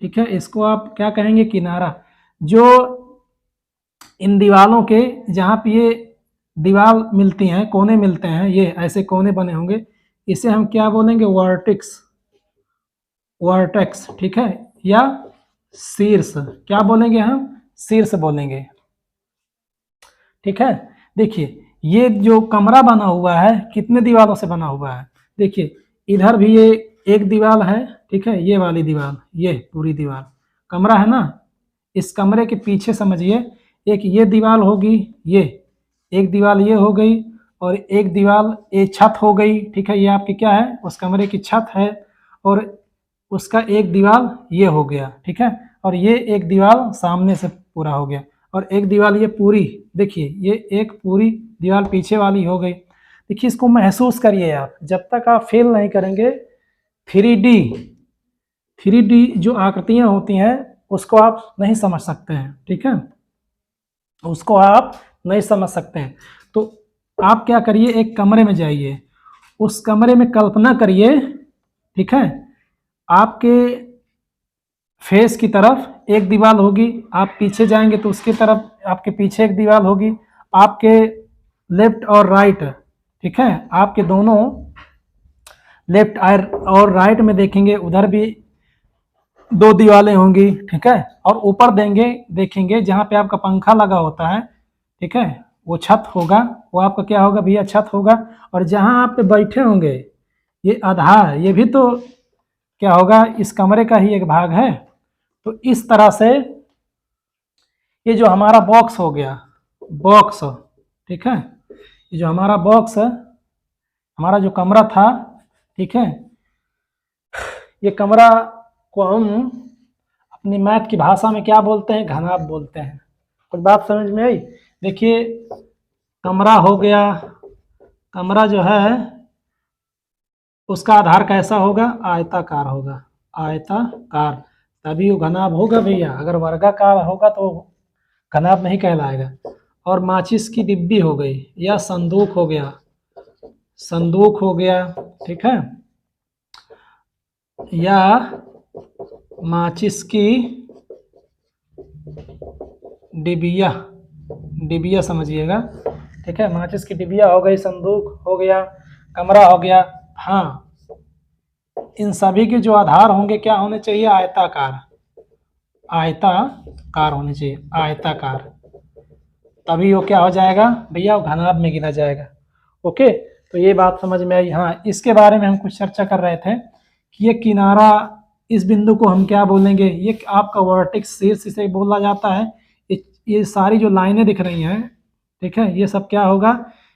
ठीक है, इसको आप क्या कहेंगे? किनारा। जो इन दीवालों के जहाँ पे ये दीवार मिलती हैं, कोने मिलते हैं, ये ऐसे कोने बने होंगे, इसे हम क्या बोलेंगे? वर्टेक्स। वर्टेक्स। ठीक है, या शीर्ष। क्या बोलेंगे हम? शीर्ष बोलेंगे। ठीक है, देखिए ये जो कमरा बना हुआ है कितने दीवारों से बना हुआ है? देखिए इधर भी ये एक दीवार है। ठीक है, ये वाली दीवार, ये पूरी दीवार कमरा है ना। इस कमरे के पीछे समझिए एक ये दीवार होगी, ये एक दीवार ये हो गई, और एक दीवार ये छत हो गई। ठीक है, ये आपकी क्या है? उस कमरे की छत है, और उसका एक दीवार ये हो गया। ठीक है, और ये एक दीवार सामने से पूरा हो गया, और एक दीवार ये पूरी, देखिए ये एक पूरी दीवार पीछे वाली हो गई। देखिए इसको महसूस करिए आप, जब तक आप फील नहीं करेंगे 3D 3D जो आकृतियां होती हैं उसको आप नहीं समझ सकते हैं। ठीक है, उसको आप नहीं समझ सकते हैं। तो आप क्या करिए, एक कमरे में जाइए, उस कमरे में कल्पना करिए। ठीक है, आपके फेस की तरफ एक दीवार होगी, आप पीछे जाएंगे तो उसकी तरफ आपके पीछे एक दीवार होगी, आपके लेफ्ट और राइट। ठीक है, आपके दोनों लेफ्ट और राइट में देखेंगे, उधर भी 2 दीवारें होंगी। ठीक है, और ऊपर देखेंगे जहाँ पे आपका पंखा लगा होता है, ठीक है, वो छत होगा, वो आपका क्या होगा भैया? छत होगा। और जहाँ आप बैठे होंगे ये आधार, ये भी तो क्या होगा? इस कमरे का ही एक भाग है। तो इस तरह से ये जो हमारा बॉक्स हो गया, बॉक्स। ठीक है, ये जो हमारा बॉक्स है, हमारा जो कमरा था, ठीक है, ये कमरा को हम अपनी मैथ की भाषा में क्या बोलते हैं? घनाभ बोलते हैं। कुछ बात समझ में आई? देखिए कमरा हो गया, कमरा जो है उसका आधार कैसा होगा? आयताकार होगा, आयताकार, तभी वो घनाभ होगा भैया। अगर वर्गाकार होगा तो घनाभ नहीं कहलाएगा। और माचिस की डिब्बी हो गई, या संदूक हो गया, संदूक हो गया। ठीक है, या माचिस की डिबिया, डिबिया समझिएगा। ठीक है, माचिस की डिबिया हो गई, संदूक हो गया, कमरा हो गया। हाँ, इन सभी के जो आधार होंगे क्या होने चाहिए? आयताकार, आयताकार होने चाहिए, आयताकार। तभी वो क्या हो जाएगा भैया? वो घनाभ में गिना जाएगा। ओके, तो ये बात समझ में आई। हाँ, इसके बारे में हम कुछ चर्चा कर रहे थे कि ये किनारा, इस बिंदु को हम क्या बोलेंगे? ये आपका वर्टेक्स, शीर्ष इसे बोला जाता है। ये सारी जो लाइनें दिख रही हैं, ठीक है, ये सब क्या होगा?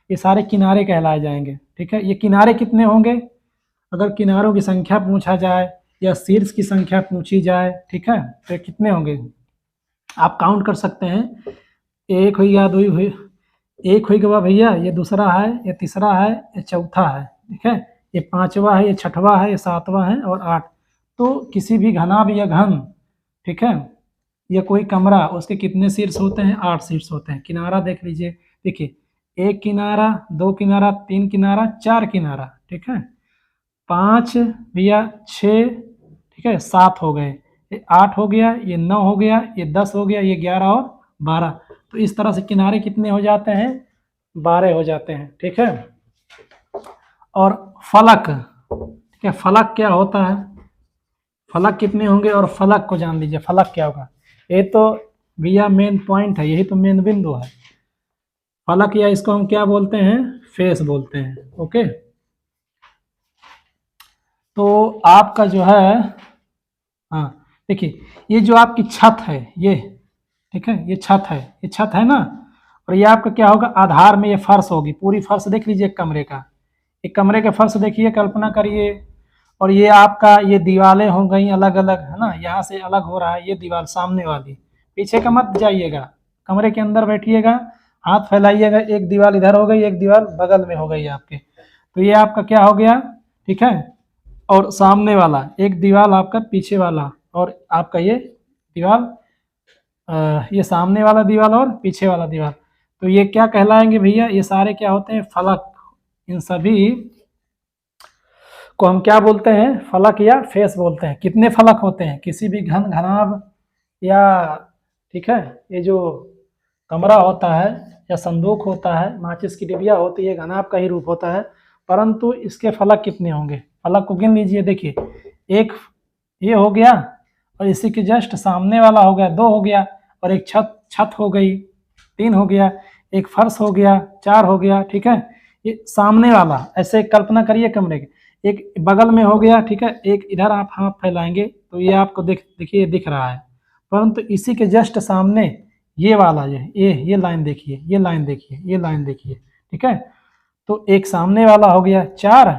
ये सारे किनारे कहलाए जाएंगे। ठीक है, ये किनारे कितने होंगे? अगर किनारों की संख्या पूछा जाए या शीर्ष की संख्या पूछी जाए, ठीक है, तो कितने होंगे आप काउंट कर सकते हैं। एक हुई या दो हुई, एक हुई गवा भैया, ये दूसरा है, ये तीसरा है, ये चौथा है। ठीक है, ये पांचवा है, ये छठवा है, ये सातवां है, और 8। तो किसी भी घनाभ या घन, ठीक है, या कोई कमरा, उसके कितने शीर्ष होते हैं? 8 शीर्ष होते हैं। किनारा देख लीजिए, देखिए एक किनारा, 2 किनारा, 3 किनारा, 4 किनारा। ठीक है, 5 भैया, 6, ठीक है, 7 हो गए, ये 8 हो गया, ये 9 हो गया, ये 10 हो गया, ये 11 और 12। तो इस तरह से किनारे कितने हो जाते हैं? 12 हो जाते हैं। ठीक है, और फलक, ठीक है, फलक क्या होता है? फलक कितने होंगे? और फलक को जान लीजिए, फलक क्या होगा? ये तो भैया मेन पॉइंट है, यही तो मेन बिंदु है फलक, या इसको हम क्या बोलते हैं? फेस बोलते हैं। ओके, तो आपका जो है, हाँ देखिए, ये जो आपकी छत है, ये, ठीक है, ये छत है, ये छत है ना, और ये आपका क्या होगा, आधार में ये फर्श होगी, पूरी फर्श देख लीजिए एक कमरे का, एक कमरे के फर्श देखिए, कल्पना करिए। और ये आपका ये दीवारें हो गई अलग अलग, है ना, यहाँ से अलग हो रहा है ये दीवार सामने वाली, पीछे का मत जाइएगा, कमरे के अंदर बैठिएगा, हाथ फैलाइएगा, एक दीवार इधर हो गई, एक दीवार बगल में हो गई आपके, तो ये आपका क्या हो गया, ठीक है। और सामने वाला एक दीवार आपका पीछे वाला, और आपका ये दीवार, ये सामने वाला दीवार और पीछे वाला दीवार, तो ये क्या कहलाएंगे भैया, ये सारे क्या होते हैं, फलक। इन सभी को हम क्या बोलते हैं, फलक या फेस बोलते हैं। कितने फलक होते हैं किसी भी घन घनाभ या, ठीक है, ये जो कमरा होता है या संदूक होता है, माचिस की डिबिया होती है, घनाभ का ही रूप होता है, परंतु इसके फलक कितने होंगे, फलक को गिन लीजिए। देखिए, एक ये हो गया, और इसी के जस्ट सामने वाला हो गया, 2 हो गया, और एक छत हो गई, 3 हो गया, एक फर्श हो गया, 4 हो गया, ठीक है। ये सामने वाला, ऐसे कल्पना करिए कमरे के, एक बगल में हो गया, ठीक है, एक इधर आप हाथ फैलाएंगे तो ये आपको देखिए दिख रहा है, परंतु इसी के जस्ट सामने ये वाला, ये लाइन देखिए, ये लाइन देखिए, ये लाइन देखिए, ठीक है। तो एक सामने वाला हो गया 4,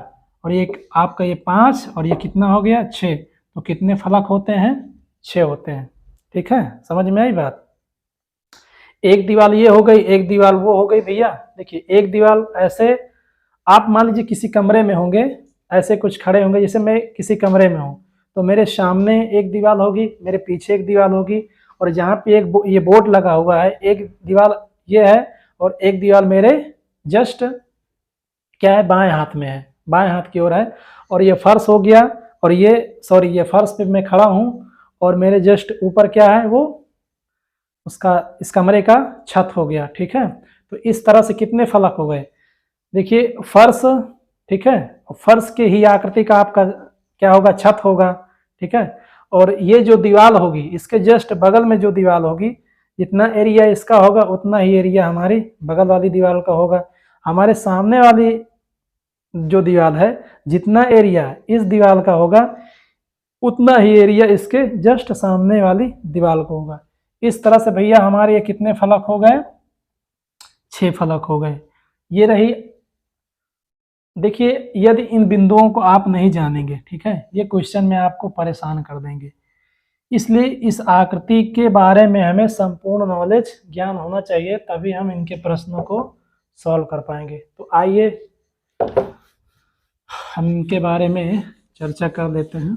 और एक आपका ये 5, और ये कितना हो गया 6, तो कितने फलक होते हैं, 6 होते हैं, ठीक है। समझ में आई बात। एक दीवार ये हो गई, एक दीवार वो हो गई भैया। देखिए, एक दीवार ऐसे, आप मान लीजिए किसी कमरे में होंगे, ऐसे कुछ खड़े होंगे, जैसे मैं किसी कमरे में हूँ, तो मेरे सामने एक दीवार होगी, मेरे पीछे एक दीवार होगी, और जहाँ पे एक ये बोर्ड लगा हुआ है, एक दीवार ये है, और एक दीवार मेरे जस्ट क्या है, बाएं हाथ में है, बाएं हाथ की ओर है, और ये फर्श हो गया, और ये सॉरी, ये फर्श पे मैं खड़ा हूँ, और मेरे जस्ट ऊपर क्या है, वो उसका इस कमरे का छत हो गया, ठीक है। तो इस तरह से कितने फलक हो गए, देखिए फर्श, ठीक है, फर्श के ही आकृति का आपका क्या होगा, छत होगा, ठीक है। और ये जो दीवार होगी, इसके जस्ट बगल में जो दीवार होगी, जितना एरिया इसका होगा उतना ही एरिया हमारी बगल वाली दीवार का होगा। हमारे सामने वाली जो दीवार है, जितना एरिया इस दीवार का होगा उतना ही एरिया इसके जस्ट सामने वाली दीवार को होगा। इस तरह से भैया हमारे ये कितने फलक हो गए, 6 फलक हो गए। ये रही, देखिए यदि इन बिंदुओं को आप नहीं जानेंगे, ठीक है, ये क्वेश्चन में आपको परेशान कर देंगे, इसलिए इस आकृति के बारे में हमें संपूर्ण नॉलेज ज्ञान होना चाहिए, तभी हम इनके प्रश्नों को सॉल्व कर पाएंगे। तो आइए हम इनके बारे में चर्चा कर लेते हैं।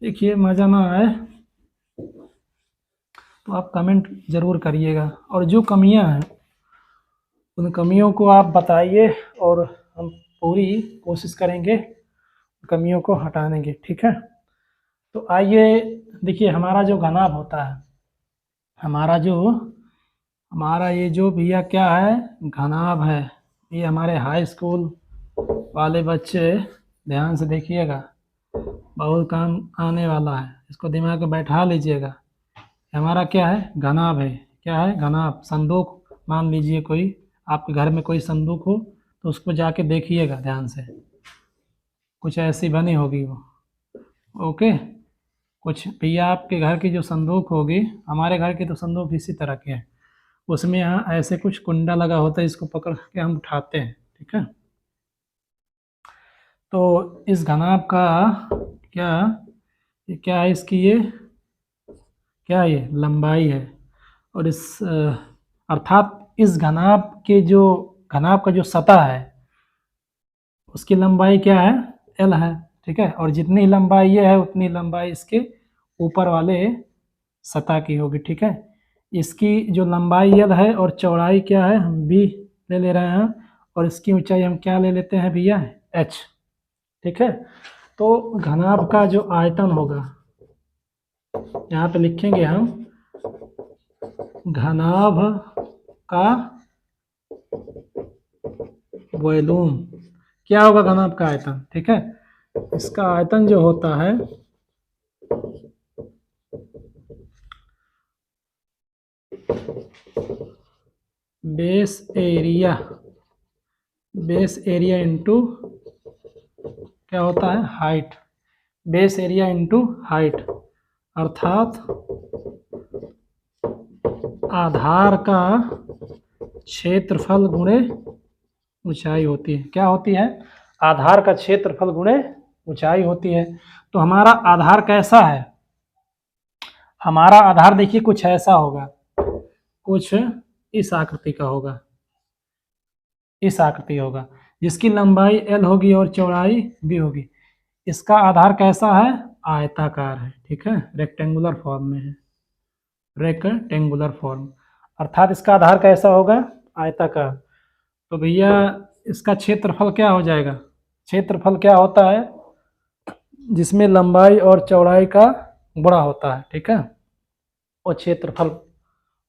देखिए, मजा ना आए तो आप कमेंट जरूर करिएगा, और जो कमियां हैं उन कमियों को आप बताइए, और हम पूरी कोशिश करेंगे कमियों को हटाने की, ठीक है। तो आइए, देखिए हमारा जो घनाभ होता है, हमारा ये जो भैया क्या है, घनाभ है, ये हमारे हाई स्कूल वाले बच्चे ध्यान से देखिएगा, बहुत काम आने वाला है, इसको दिमाग में बैठा लीजिएगा। हमारा क्या है, घनाभ है, क्या है, घनाभ, संदूक मान लीजिए, कोई आपके घर में कोई संदूक हो तो उसको जाके देखिएगा ध्यान से, कुछ ऐसी बनी होगी वो, ओके। कुछ भैया आपके घर की जो संदूक होगी, हमारे घर की तो संदूक इसी तरह की है, उसमें यहाँ ऐसे कुछ कुंडा लगा होता है, इसको पकड़ के हम उठाते हैं, ठीक है। तो इस घनाभ का क्या, ये क्या है, इसकी ये क्या है, ये लंबाई है, और इस अर्थात इस घनाभ का जो सतह है उसकी लंबाई क्या है, L है, ठीक है। और जितनी लंबाई ये है उतनी लंबाई इसके ऊपर वाले सतह की होगी, ठीक है। इसकी जो लंबाई L है और चौड़ाई क्या है, हम B ले रहे हैं, और इसकी ऊंचाई हम क्या ले लेते हैं भैया, H, ठीक है। तो घनाभ का जो आयतन होगा, यहाँ पे लिखेंगे हम, घनाभ का वॉल्यूम, क्या होगा घनाभ का आयतन, ठीक है। इसका आयतन जो होता है बेस एरिया इंटू क्या होता है, height, base area into height, अर्थात आधार का क्षेत्रफल गुणे ऊंचाई होती है। क्या होती है? आधार का क्षेत्रफल गुणे ऊंचाई होती है। तो हमारा आधार कैसा है? हमारा आधार देखिए कुछ ऐसा होगा, कुछ इस आकृति का होगा, इस आकृति होगा, जिसकी लंबाई l होगी और चौड़ाई b होगी। इसका आधार कैसा है? आयताकार है, ठीक है, रेक्टेंगुलर फॉर्म में है, रेक्टेंगुलर फॉर्म, अर्थात इसका आधार कैसा होगा? आयताकार। तो भैया इसका क्षेत्रफल क्या हो जाएगा? क्षेत्रफल क्या होता है? जिसमें लंबाई और चौड़ाई का गुणा होता है, ठीक है, और क्षेत्रफल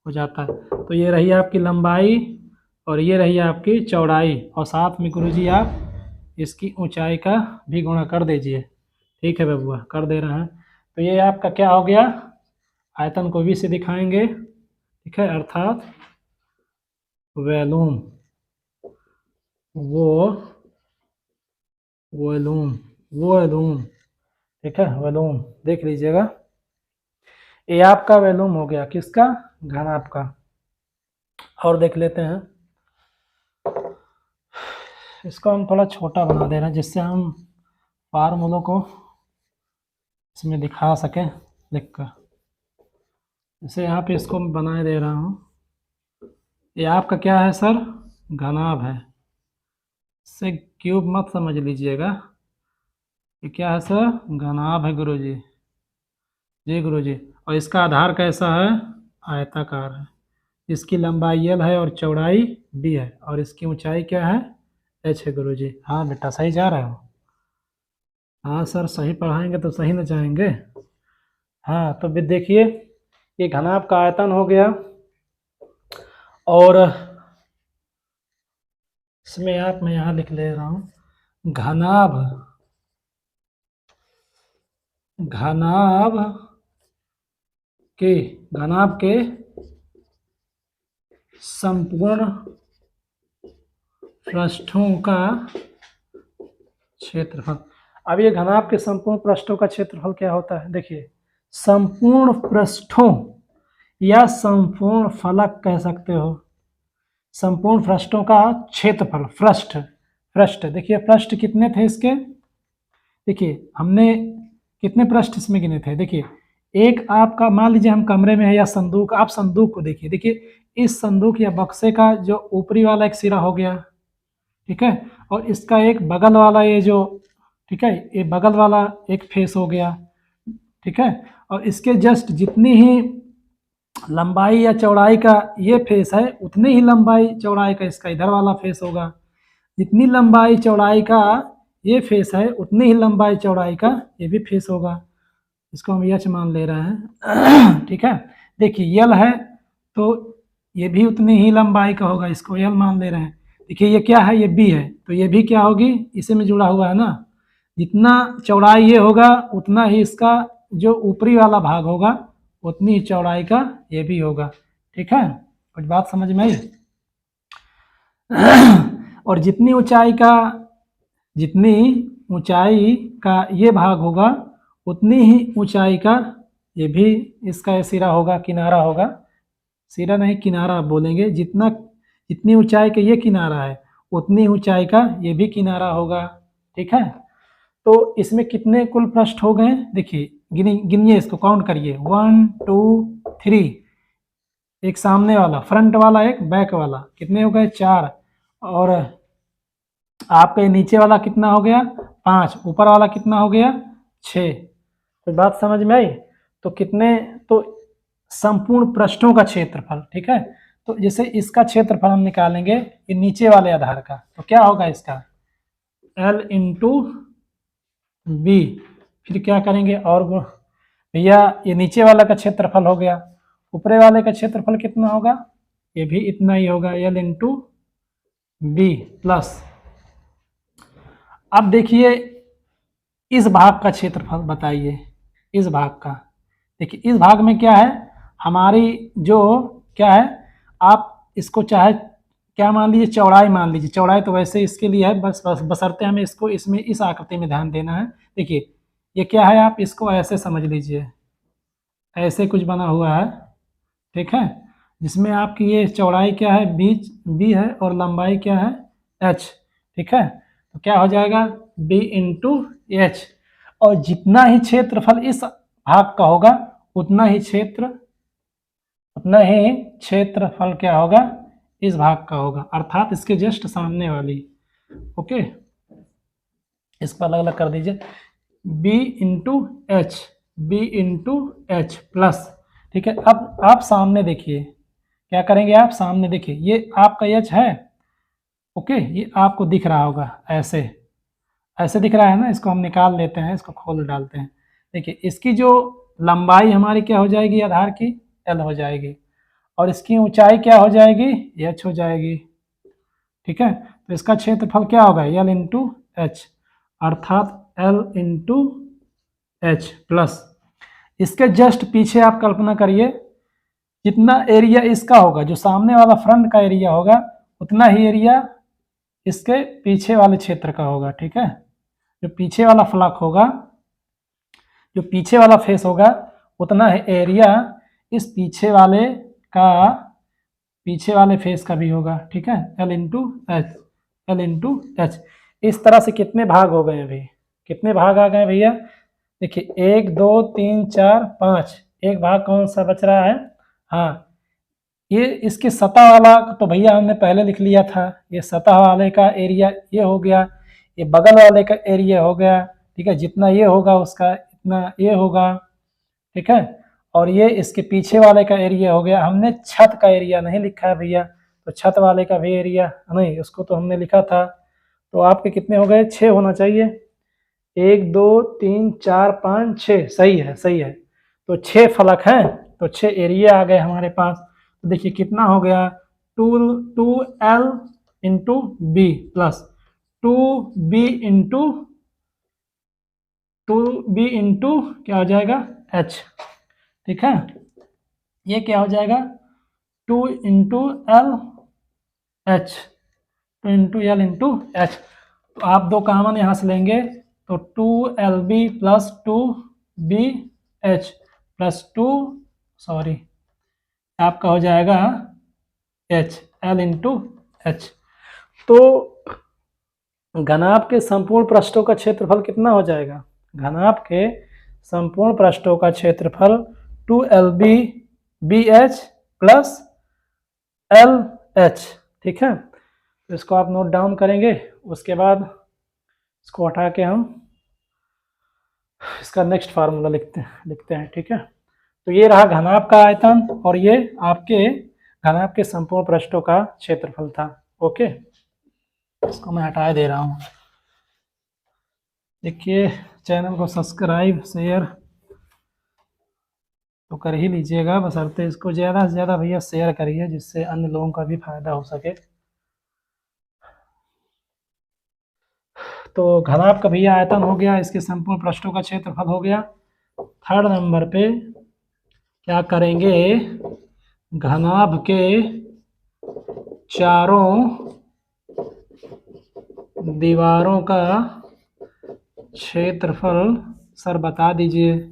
हो जाता है। तो ये रही आपकी लंबाई और ये रही आपकी चौड़ाई, और साथ में गुरुजी आप इसकी ऊंचाई का भी गुणा कर दीजिए। ठीक है बबुआ, कर दे रहे हैं। तो ये आपका क्या हो गया? आयतन को v से दिखाएंगे, ठीक है, अर्थात वॉल्यूम, वॉल्यूम, ठीक है, वॉल्यूम देख लीजिएगा। ये आपका वॉल्यूम हो गया, किसका? घनाभ का। और देख लेते हैं, इसको हम थोड़ा छोटा बना दे रहे हैं जिससे हम फार्मूलों को इसमें दिखा सकें लिख कर। जैसे यहाँ पे इसको मैं बनाए दे रहा हूँ। ये आपका क्या है सर? घनाभ है। इससे क्यूब मत समझ लीजिएगा। ये क्या है सर? घनाभ है गुरुजी, जी गुरुजी। और इसका आधार कैसा है? आयताकार है। इसकी लंबाई l है और चौड़ाई b है, और इसकी ऊंचाई क्या है? h है गुरुजी। हाँ बेटा, सही जा रहे हो? हाँ सर, सही पढ़ाएंगे तो सही न जाएंगे। हाँ, तो भी देखिए, ये घनाभ का आयतन हो गया, और इसमें आप, मैं यहाँ लिख ले रहा हूँ, घनाभ घनाभ के संपूर्ण पृष्ठों का क्षेत्रफल। अब ये घनाभ के संपूर्ण पृष्ठों का क्षेत्रफल क्या होता है? देखिए, संपूर्ण पृष्ठों या संपूर्ण फलक कह सकते हो, संपूर्ण पृष्ठों का क्षेत्रफल, पृष्ठ। देखिए पृष्ठ कितने थे इसके? देखिए हमने कितने पृष्ठ इसमें गिने थे? देखिए, एक आपका, मान लीजिए हम कमरे में है या संदूक, आप संदूक को देखिए, देखिए इस संदूक या बक्से का जो ऊपरी वाला एक सिरा हो गया, ठीक है, और इसका एक बगल वाला ये जो, ठीक है, ये बगल वाला एक फेस हो गया, ठीक है, और इसके जस्ट जितनी ही लंबाई या चौड़ाई का ये फेस है, उतनी ही लंबाई चौड़ाई का इसका इधर वाला फेस होगा। जितनी लंबाई चौड़ाई का ये फेस है, उतनी ही लंबाई चौड़ाई का ये भी फेस होगा। इसको हम यच मान ले रहे हैं ठीक है। देखिए यल है तो ये भी उतनी ही लंबाई का होगा, इसको यल मान ले रहे हैं। देखिए ये क्या है? ये बी है, तो ये भी क्या होगी? इसी में जुड़ा हुआ है ना। जितना चौड़ाई ये होगा उतना ही इसका जो ऊपरी वाला भाग होगा उतनी ही चौड़ाई का ये भी होगा, ठीक है। कुछ बात समझ में आई? और जितनी ऊंचाई का ये भाग होगा उतनी ही ऊंचाई का ये भी इसका ये सिरा होगा, किनारा होगा, सिरा नहीं किनारा बोलेंगे। जितनी ऊंचाई का ये किनारा है उतनी ऊंचाई का ये भी किनारा होगा, ठीक है। तो इसमें कितने कुल पृष्ठ हो गए? देखिए गिनिए, इसको काउंट करिए, 1 2 3, एक सामने वाला, फ्रंट वाला, एक बैक वाला, कितने हो गए? 4। और आपके नीचे वाला कितना हो गया? 5। ऊपर वाला कितना हो गया? 6। तो बात समझ में आई? तो कितने, तो संपूर्ण पृष्ठों का क्षेत्रफल, ठीक है। तो जैसे इसका क्षेत्रफल हम निकालेंगे ये नीचे वाले आधार का, तो क्या होगा इसका? L into B. फिर क्या करेंगे? और भैया ये नीचे वाला का क्षेत्रफल हो गया, ऊपरे वाले का क्षेत्रफल कितना होगा? ये भी इतना ही होगा, L इंटू बी प्लस। अब देखिए इस भाग का क्षेत्रफल बताइए, इस भाग का। देखिए इस भाग में क्या है हमारी, जो क्या है, आप इसको चाहे क्या मान लीजिए, चौड़ाई मान लीजिए। चौड़ाई तो वैसे इसके लिए है, बस बसरते हमें इसको इसमें इस आकृति में ध्यान देना है। देखिए ये क्या है, आप इसको ऐसे समझ लीजिए, ऐसे कुछ बना हुआ है, ठीक है। जिसमें आपकी ये चौड़ाई क्या है, बी है, और लंबाई क्या है, एच। ठीक है, तो क्या हो जाएगा, बी इंटू एच। और जितना ही क्षेत्रफल इस भाग का होगा उतना ही क्षेत्रफल क्या होगा, इस भाग का होगा, अर्थात इसके जस्ट सामने वाली। ओके, इसको अलग अलग कर दीजिए, b into H, B into H plus. ठीक है, अब आप सामने देखिए, क्या करेंगे, आप सामने देखिए, ये आपका एच है। ओके, ये आपको दिख रहा होगा, ऐसे ऐसे दिख रहा है ना, इसको हम निकाल लेते हैं, इसको खोल डालते हैं। देखिए, इसकी जो लंबाई हमारी क्या हो जाएगी, आधार की एल हो जाएगी, और इसकी ऊंचाई क्या हो जाएगी, एच हो जाएगी। ठीक है, तो इसका क्षेत्रफल क्या होगा, एल इंटू एच, अर्थात एल इंटू एच प्लस। इसके जस्ट पीछे आप कल्पना करिए, जितना एरिया इसका होगा, जो सामने वाला फ्रंट का एरिया होगा, उतना ही एरिया इसके पीछे वाले क्षेत्र का होगा। ठीक है, जो पीछे वाला फ्लक होगा, जो पीछे वाला फेस होगा, उतना ही एरिया इस पीछे वाले फेस का भी होगा। ठीक है, L into H, L into H. इस तरह से कितने भाग हो गए अभी, कितने भाग आ गए भैया, देखिए 1 2 3 4 5, एक भाग कौन सा बच रहा है, हाँ, ये इसकी सतह वाला तो भैया हमने पहले लिख लिया था, ये सतह वाले का एरिया ये हो गया, ये बगल वाले का एरिया हो गया। ठीक है, जितना ये होगा उसका इतना ये होगा। ठीक है, और ये इसके पीछे वाले का एरिया हो गया। हमने छत का एरिया नहीं लिखा है भैया, तो छत वाले का भी एरिया नहीं, उसको तो हमने लिखा था। तो आपके कितने हो गए, 6 होना चाहिए, 1 2 3 4 5 6, सही है सही है। तो 6 फलक हैं, तो 6 एरिया आ गए हमारे पास। तो देखिए कितना हो गया, 2L into B plus 2B into क्या हो जाएगा, H। ठीक है, ये क्या हो जाएगा, 2 into L H, 2 into L into H. तो आप दो कॉमन यहाँ से लेंगे, तो 2LB plus 2BH plus 2, sorry, आपका हो जाएगा H, L इंटू एच। तो घनाभ के संपूर्ण पृष्ठों का क्षेत्रफल कितना हो जाएगा, घनाभ के संपूर्ण पृष्ठों का क्षेत्रफल 2LB BH प्लस LH। ठीक है, तो इसको आप नोट डाउन करेंगे, उसके बाद इसको हटा के हम इसका नेक्स्ट फार्मूला लिखते हैं। ठीक है, तो ये रहा घनाभ का आयतन, और ये आपके घनाभ के संपूर्ण पृष्ठों का क्षेत्रफल था। ओके, इसको मैं हटा दे रहा हूँ। देखिए, चैनल को सब्सक्राइब शेयर तो कर ही लीजिएगा, बशर्ते इसको ज़्यादा से ज़्यादा भैया शेयर करिए, जिससे अन्य लोगों का भी फायदा हो सके। तो घनाभ का भैया आयतन हो गया, इसके संपूर्ण पृष्ठों का क्षेत्रफल हो गया। थर्ड नंबर पे क्या करेंगे, घनाभ के चारों दीवारों का क्षेत्रफल सर बता दीजिए।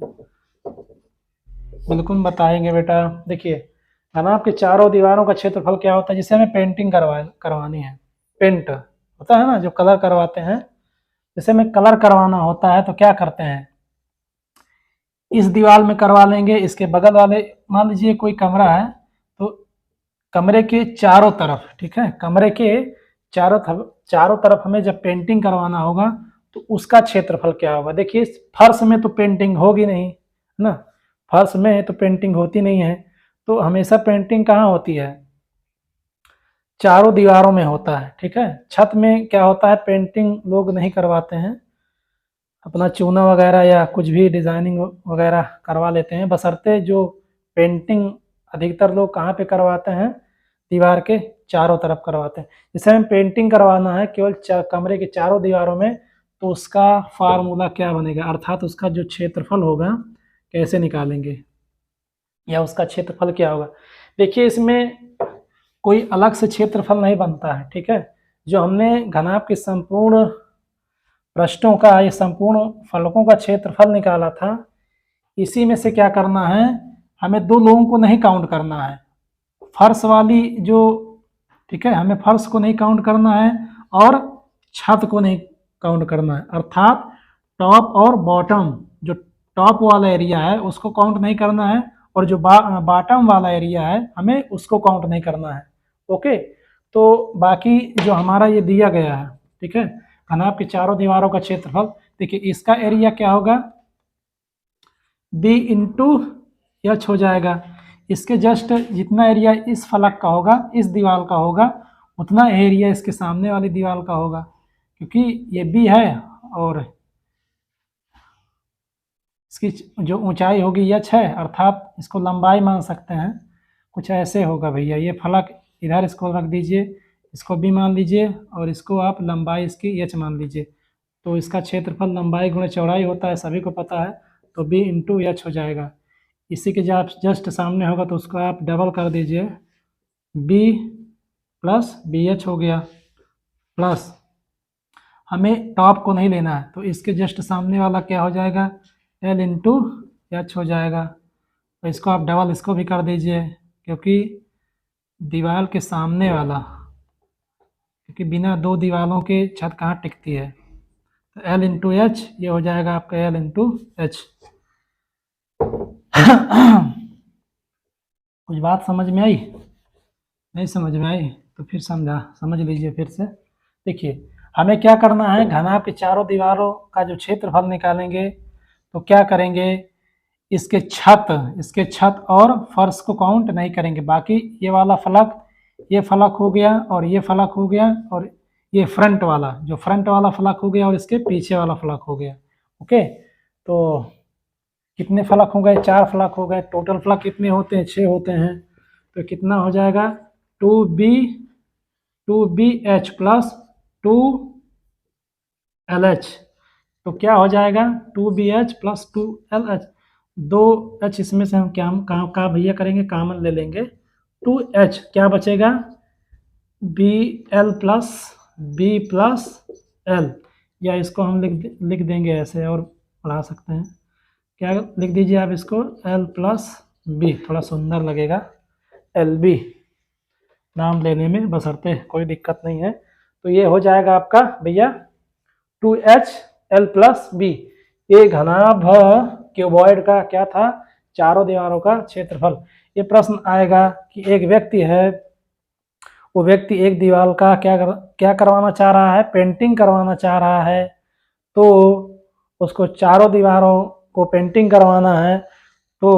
बिल्कुल बताएंगे बेटा। देखिए, घनाभ के चारों दीवारों का क्षेत्रफल क्या होता है, जिसे हमें पेंटिंग करवानी है, पेंट होता है ना, जो कलर करवाते हैं, जैसे हमें कलर करवाना होता है तो क्या करते हैं, इस दीवार में करवा लेंगे, इसके बगल वाले, मान लीजिए कोई कमरा है, तो कमरे के चारों तरफ, ठीक है, कमरे के चारों तरफ हमें जब पेंटिंग करवाना होगा तो उसका क्षेत्रफल क्या होगा। देखिए, फर्श में तो पेंटिंग होगी नहीं, है ना, फर्श में तो पेंटिंग होती नहीं है, तो हमेशा पेंटिंग कहाँ होती है, चारों दीवारों में होता है। ठीक है, छत में क्या होता है, पेंटिंग लोग नहीं करवाते हैं, अपना चूना वगैरह या कुछ भी डिज़ाइनिंग वगैरह करवा लेते हैं, बशर्ते जो पेंटिंग अधिकतर लोग कहाँ पे करवाते हैं, दीवार के चारों तरफ करवाते हैं। जैसे हमें पेंटिंग करवाना है केवल कमरे के चारों दीवारों में, तो उसका फार्मूला क्या बनेगा, अर्थात उसका जो क्षेत्रफल होगा कैसे निकालेंगे, या उसका क्षेत्रफल क्या होगा। देखिए, इसमें कोई अलग से क्षेत्रफल नहीं बनता है। ठीक है, जो हमने घनाभ के संपूर्ण पृष्ठों का, ये संपूर्ण फलकों का क्षेत्रफल निकाला था, इसी में से क्या करना है, हमें दो लोगों को नहीं काउंट करना है, फर्श वाली जो, ठीक है, हमें फर्श को नहीं काउंट करना है और छत को नहीं काउंट करना है, अर्थात टॉप और बॉटम, जो टॉप वाला एरिया है उसको काउंट नहीं करना है और जो बॉटम वाला एरिया है हमें उसको काउंट नहीं करना है। ओके, तो बाकी जो हमारा ये दिया गया है, ठीक है, घनाभ की चारों दीवारों का क्षेत्रफल, देखिए इसका एरिया क्या होगा, बी इंटू एच हो जाएगा। इसके जस्ट जितना एरिया इस फलक का होगा, इस दीवार का होगा, उतना एरिया इसके सामने वाली दीवार का होगा, क्योंकि ये बी है और इसकी जो ऊंचाई होगी एच है, अर्थात इसको लंबाई मान सकते हैं। कुछ ऐसे होगा भैया, ये फलक इधर इसको रख दीजिए, इसको बी मान लीजिए और इसको आप लंबाई इसकी एच मान लीजिए। तो इसका क्षेत्रफल लंबाई गुणे चौड़ाई होता है, सभी को पता है, तो बी इंटू एच हो जाएगा। इसी के जब जस्ट सामने होगा तो उसको आप डबल कर दीजिए, बी प्लस बी एच हो गया, प्लस हमें टॉप को नहीं लेना है तो इसके जस्ट सामने वाला क्या हो जाएगा, एल इंटू एच हो जाएगा। तो इसको आप डबल इसको भी कर दीजिए, क्योंकि दीवार के सामने वाला, क्योंकि बिना दो दीवारों के छत कहाँ टिकती है, तो एल इंटू एच ये हो जाएगा आपका एल इंटू एच। कुछ बात समझ में आई? नहीं समझ में आई तो फिर समझ लीजिए फिर से। देखिए हमें क्या करना है, घनाभ के चारों दीवारों का जो क्षेत्रफल निकालेंगे तो क्या करेंगे, इसके छत और फर्श को काउंट नहीं करेंगे, बाकी ये वाला फलक, ये फलक हो गया और ये फलक हो गया और ये फ्रंट वाला, जो फ्रंट वाला फलक हो गया और इसके पीछे वाला फलक हो गया। ओके, तो कितने फलक हो गए, 4 फलक हो गए, टोटल फलक कितने होते हैं, 6 होते हैं। तो कितना हो जाएगा, 2b एच प्लस 2lh, तो क्या हो जाएगा 2bh प्लस 2lh, 2h इसमें से हम क्या कहाँ भैया करेंगे, कॉमन ले लेंगे, 2h क्या बचेगा, bl plus b plus l, या इसको हम लिख देंगे ऐसे और पढ़ा सकते हैं, क्या लिख दीजिए आप इसको, l प्लस b, थोड़ा सुंदर लगेगा, lb नाम लेने में, बशर्ते कोई दिक्कत नहीं है। तो ये हो जाएगा आपका भैया 2HL प्लस बी, ये घनाभ क्यूबॉइड का क्या था, चारों दीवारों का क्षेत्रफल। ये प्रश्न आएगा कि एक व्यक्ति है, वो व्यक्ति एक दीवार का क्या करवाना चाह रहा है, पेंटिंग करवाना चाह रहा है, तो उसको चारों दीवारों को पेंटिंग करवाना है, तो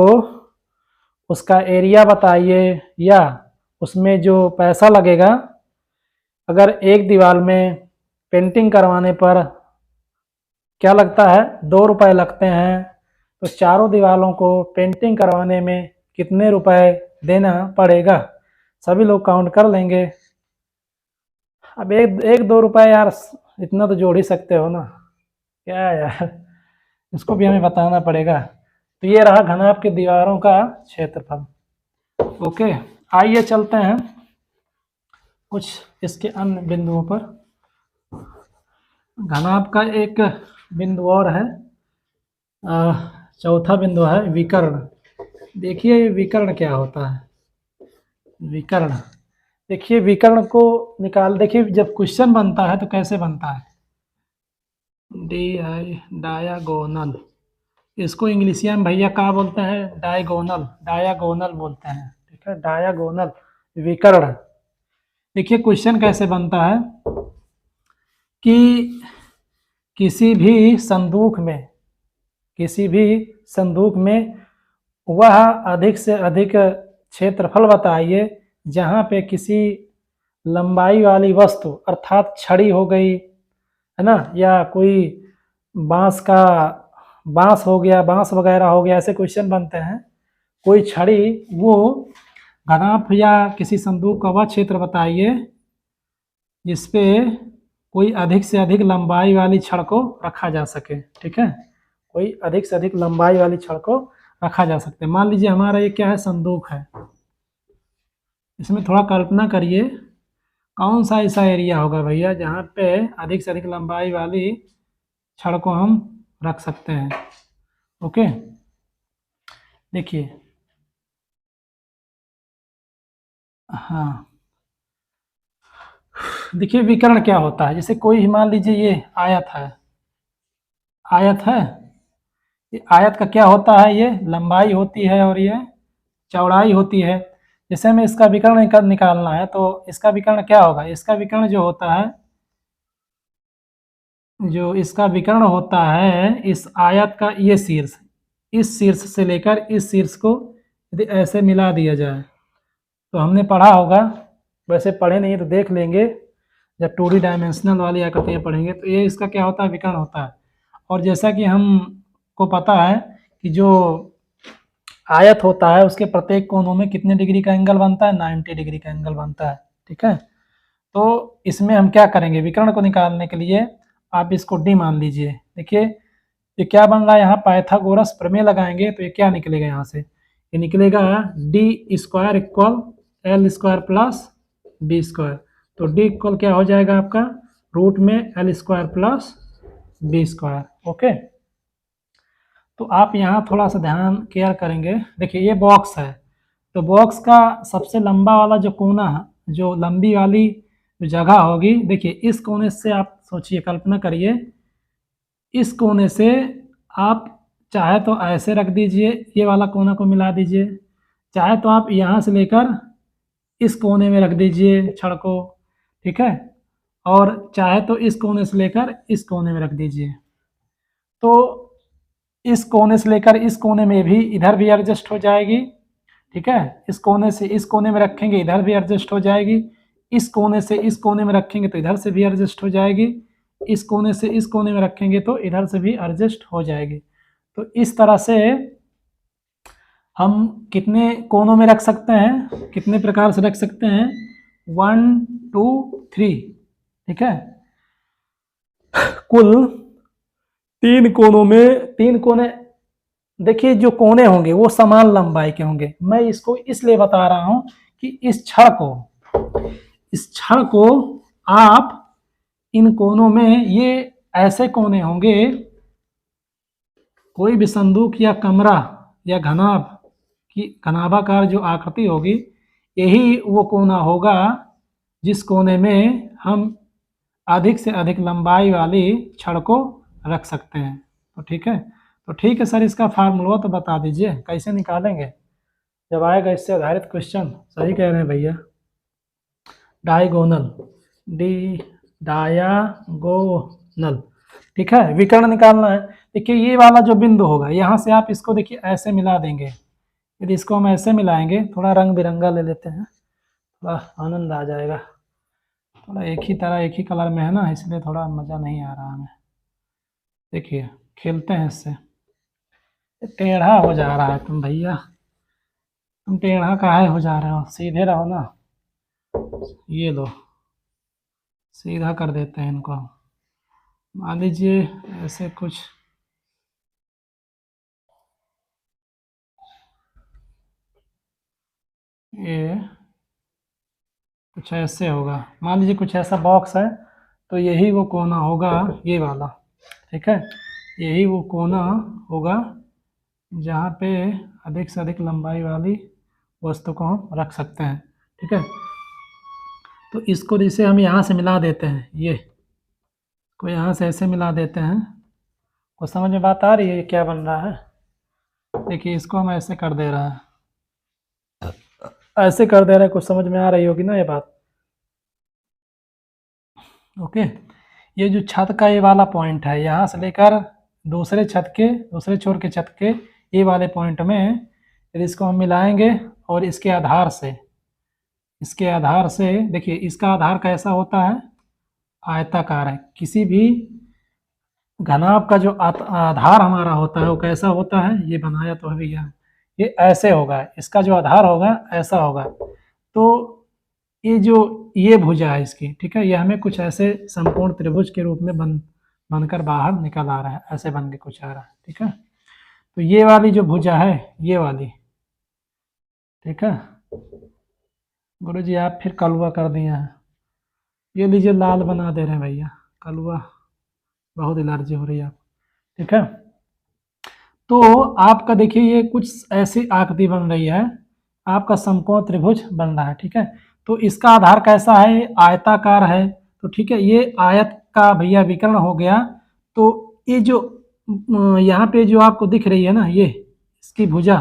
उसका एरिया बताइए या उसमें जो पैसा लगेगा, अगर एक दीवार में पेंटिंग करवाने पर क्या लगता है, 2 रुपए लगते हैं, तो चारों दीवारों को पेंटिंग करवाने में कितने रुपए देना पड़ेगा, सभी लोग काउंट कर लेंगे। अब एक 2 रुपए यार, इतना तो जोड़ ही सकते हो ना, क्या यार, इसको भी हमें बताना पड़ेगा। तो ये रहा घनाभ की दीवारों का क्षेत्रफल। ओके, आइए चलते हैं कुछ इसके अन्य बिंदुओं पर। घनाभ का एक बिंदु और है, चौथा बिंदु है विकर्ण। देखिए विकर्ण क्या होता है, विकर्ण, देखिए विकर्ण को देखिए जब क्वेश्चन बनता है तो कैसे बनता है, डायागोनल, इसको इंग्लिशिया में भैया क्या बोलते हैं, डायागोनल बोलते हैं, ठीक है, डायागोनल विकर्ण। देखिए क्वेश्चन कैसे बनता है कि किसी भी संदूक में वह अधिक से अधिक क्षेत्रफल बताइए जहाँ पे किसी लंबाई वाली वस्तु, अर्थात छड़ी हो गई है ना, या कोई बांस हो गया, बांस वगैरह हो गया, ऐसे क्वेश्चन बनते हैं। कोई छड़ी, वो घनाभ या किसी संदूक का वह क्षेत्र बताइए जिसपे कोई अधिक से अधिक लंबाई वाली छड़ को रखा जा सके, ठीक है, कोई अधिक से अधिक लंबाई वाली छड़ को रखा जा सकता है। मान लीजिए हमारा ये क्या है, संदूक है, इसमें थोड़ा कल्पना करिए कौन सा ऐसा एरिया होगा भैया जहाँ पे अधिक से अधिक लंबाई वाली छड़ को हम रख सकते हैं। ओके, देखिए हाँ, देखिए विकर्ण क्या होता है, जैसे कोई मान लीजिए ये आयत है, आयत है, ये आयत का क्या होता है, ये लंबाई होती है और ये चौड़ाई होती है। जैसे हमें इसका विकर्ण निकालना है तो इसका विकर्ण क्या होगा, इसका विकर्ण जो होता है, जो इसका विकर्ण होता है इस आयत का ये शीर्ष, इस शीर्ष से लेकर इस शीर्ष को यदि ऐसे मिला दिया जाए तो हमने पढ़ा होगा, वैसे पढ़े नहीं तो देख लेंगे, जब 2D डायमेंशनल वाली आकृतियाँ पढ़ेंगे तो ये इसका क्या होता है, विकर्ण होता है। और जैसा कि हमको पता है कि जो आयत होता है उसके प्रत्येक कोनों में कितने डिग्री का एंगल बनता है, 90 डिग्री का एंगल बनता है, ठीक है। तो इसमें हम क्या करेंगे, विकर्ण को निकालने के लिए आप इसको डी मान लीजिए। देखिए ये क्या बन रहा है, यहाँ पाइथागोरस प्रमेय लगाएंगे तो ये क्या निकलेगा, यहाँ से ये निकलेगा D square equal L square plus B square. तो डी इक्वल क्या हो जाएगा आपका, रूट में L square plus B square. Okay, तो आप यहाँ थोड़ा सा ध्यान केयर करेंगे। देखिए ये बॉक्स है, तो बॉक्स का सबसे लंबा वाला जो कोना है, जो लंबी वाली जो जगह होगी, देखिए इस कोने से आप सोचिए, कल्पना करिए, इस कोने से आप चाहे तो ऐसे रख दीजिए, ये वाला कोना को मिला दीजिए, चाहे तो आप यहाँ से लेकर इस कोने में रख दीजिए छड़ को, ठीक है, और चाहे तो इस कोने से लेकर इस कोने में रख दीजिए। तो इस कोने से लेकर इस कोने में भी इधर भी एडजस्ट हो जाएगी, ठीक है, इस कोने से इस कोने में रखेंगे इधर भी एडजस्ट हो जाएगी, इस कोने से इस कोने में रखेंगे तो इधर से भी एडजस्ट हो जाएगी, इस कोने से इस कोने में रखेंगे तो इधर से भी एडजस्ट हो जाएगी। तो इस तरह से हम कितने कोनों में रख सकते हैं, कितने प्रकार से रख सकते हैं, 1 2 3, ठीक है। कुल 3 कोनों में, 3 कोने, देखिए जो कोने होंगे वो समान लंबाई के होंगे। मैं इसको इसलिए बता रहा हूं कि इस छड़ को आप इन कोनों में, ये ऐसे कोने होंगे, कोई भी संदूक या कमरा या घनाभ की घनाभाकार जो आकृति होगी, यही वो कोना होगा जिस कोने में हम अधिक से अधिक लंबाई वाली छड़ को रख सकते हैं। तो ठीक है, तो ठीक है सर, इसका फार्मूला तो बता दीजिए कैसे निकालेंगे, जब आएगा इससे आधारित क्वेश्चन। सही कह रहे हैं भैया, डायगोनल, डी डायागोनल, ठीक है, विकर्ण निकालना है। देखिए ये वाला जो बिंदु होगा, यहाँ से आप इसको देखिए ऐसे मिला देंगे, यदि इसको हम ऐसे मिलाएंगे, थोड़ा रंग बिरंगा ले लेते हैं, थोड़ा आनंद आ जाएगा, थोड़ा एक ही तरह एक ही कलर में है ना, इसलिए थोड़ा मज़ा नहीं आ रहा हमें। देखिए खेलते हैं इससे, टेढ़ा हो जा रहा है तुम भैया, तुम टेढ़ा काहे हो जा रहे हो, सीधे रहो ना। ये लो, सीधा कर देते हैं इनको, मान लीजिए ऐसे कुछ, ये कुछ ऐसे होगा, मान लीजिए कुछ ऐसा बॉक्स है, तो यही वो कोना होगा, ये वाला, ठीक है, यही वो कोना होगा जहाँ पे अधिक से अधिक लंबाई वाली वस्तु को हम रख सकते हैं, ठीक है। तो इसको जैसे हम यहाँ से मिला देते हैं, ये को यहाँ से ऐसे मिला देते हैं, को समझ में बात आ रही है ये क्या बन रहा है। देखिए इसको हम ऐसे कर दे रहे हैं, ऐसे कर दे रहे हैं, कुछ समझ में आ रही होगी ना ये बात। ओके, ये जो छत का ये वाला पॉइंट है, यहाँ से लेकर दूसरे छत के, दूसरे छोर के छत के ये वाले पॉइंट में, यदि इसको हम मिलाएंगे और इसके आधार से, इसके आधार से, देखिए इसका आधार कैसा होता है, आयताकार है। किसी भी घनाभ का जो आधार हमारा होता है वो कैसा होता है, ये बनाया तो है भैया, ये ऐसे होगा, इसका जो आधार होगा ऐसा होगा। तो ये जो ये भुजा है इसकी, ठीक है, ये हमें कुछ ऐसे संपूर्ण त्रिभुज के रूप में बनकर बाहर निकल आ रहा है, ऐसे बन के कुछ आ रहा है, ठीक है। तो ये वाली जो भुजा है, ये वाली, ठीक है, गुरु जी आप फिर कलुआ कर दिए हैं, ये लीजिए लाल बना दे रहे हैं भैया, कलुआ, बहुत एलर्जी हो रही है, ठीक है। तो आपका देखिए ये कुछ ऐसी आकृति बन रही है, आपका समकोण त्रिभुज बन रहा है। ठीक है, तो इसका आधार कैसा है, आयताकार है। तो ठीक है, ये आयत का भैया विकर्ण हो गया। तो ये जो यहाँ पे जो आपको दिख रही है ना, ये इसकी भुजा,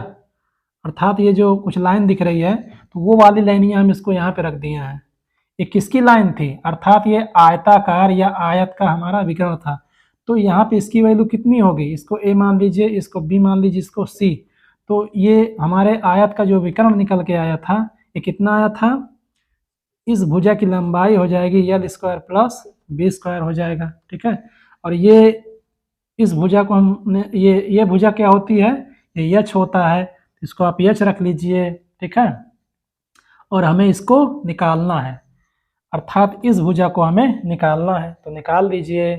अर्थात ये जो कुछ लाइन दिख रही है, तो वो वाली लाइन ही हम इसको यहाँ पे रख दिए हैं। ये किसकी लाइन थी, अर्थात ये आयताकार या आयत का हमारा विकर्ण था। तो यहाँ पे इसकी वैल्यू कितनी होगी, इसको ए मान लीजिए, इसको बी मान लीजिए, इसको सी। तो ये हमारे आयत का जो विकर्ण निकल के आया था, ये कितना आया था, इस भुजा की लंबाई हो जाएगी L square plus B square हो जाएगा। ठीक है, और ये इस भुजा को हमने, ये भुजा क्या होती है, ये यच होता है, इसको आप यच रख लीजिए। ठीक है, और हमें इसको निकालना है, अर्थात इस भुजा को हमें निकालना है। तो निकाल दीजिए।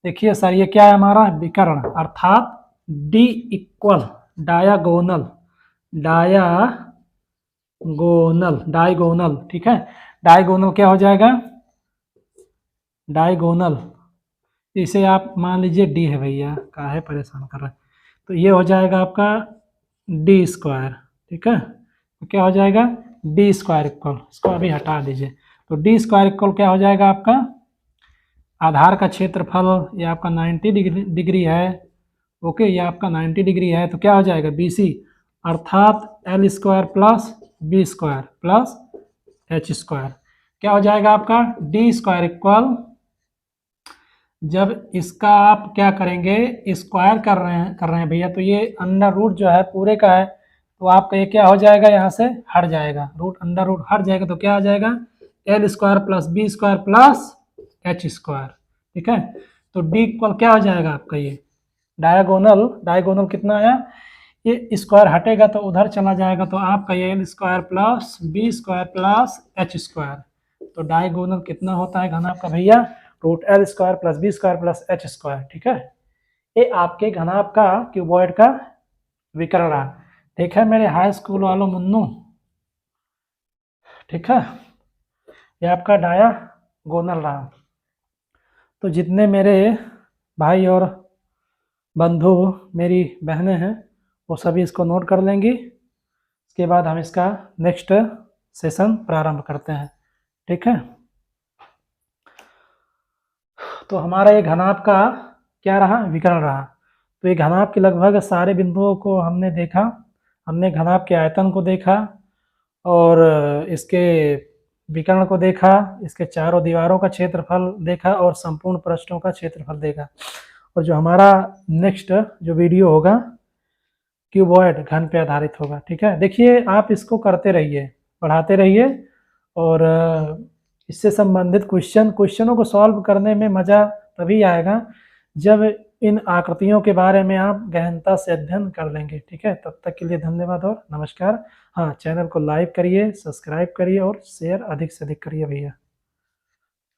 देखिए सर, ये क्या है हमारा विकर्ण, अर्थात डी इक्वल डायागोनल, डायगोनल। ठीक है, डायगोनल क्या हो जाएगा, डायगोनल, इसे आप मान लीजिए डी है भैया, का है परेशान कर रहा है। तो ये हो जाएगा आपका डी स्क्वायर। ठीक है, तो क्या हो जाएगा, डी स्क्वायर इक्वल, इसको अभी हटा दीजिए। तो डी स्क्वायर इक्वल क्या हो जाएगा आपका, आधार का क्षेत्रफल ये आपका 90 डिग्री है। ओके, ये आपका 90 डिग्री है, तो क्या हो जाएगा बी सी, अर्थात L square plus B square plus H square. क्या हो जाएगा आपका डी स्क्वायर इक्वल, जब इसका आप क्या करेंगे, स्क्वायर कर रहे हैं भैया, तो ये अंडर रूट जो है पूरे का है, तो आपका ये क्या हो जाएगा, यहाँ से हट जाएगा, रूट अंडर रूट हट जाएगा, तो क्या आ जाएगा L square plus B square plus H square. ठीक है, तो डी इक्वल क्या हो जाएगा आपका, ये डायगोनल कितना आया, ये स्क्वायर हटेगा तो उधर चला जाएगा, तो आपका ये L square plus B square plus H square. तो डायगोनल कितना होता है घन आपका भैया, root L square plus B square plus H square. ठीक है, ये आपके घनाभ का क्यूबॉइड का विकर्ण रहा। ठीक है मेरे हाई स्कूल वालों मुन्नू, ठीक है, ये आपका डायगोनल रहा। तो जितने मेरे भाई और बंधु, मेरी बहनें हैं, वो सभी इसको नोट कर लेंगी। इसके बाद हम इसका नेक्स्ट सेशन प्रारंभ करते हैं। ठीक है, तो हमारा ये घनाभ का क्या रहा, विकर्ण रहा। तो ये घनाभ के लगभग सारे बिंदुओं को हमने देखा, हमने घनाभ के आयतन को देखा, और इसके विकर्ण को देखा, इसके चारों दीवारों का क्षेत्रफल देखा, और संपूर्ण पृष्ठों का क्षेत्रफल देखा। और जो हमारा नेक्स्ट जो वीडियो होगा क्यूबॉइड घन पे आधारित होगा। ठीक है, देखिए आप इसको करते रहिए, पढ़ाते रहिए, और इससे संबंधित क्वेश्चनों को सॉल्व करने में मज़ा तभी आएगा जब इन आकृतियों के बारे में आप गहनता से अध्ययन कर लेंगे। ठीक है, तब तक के लिए धन्यवाद और नमस्कार। हाँ, चैनल को लाइक करिए, सब्सक्राइब करिए और शेयर अधिक से अधिक करिए भैया।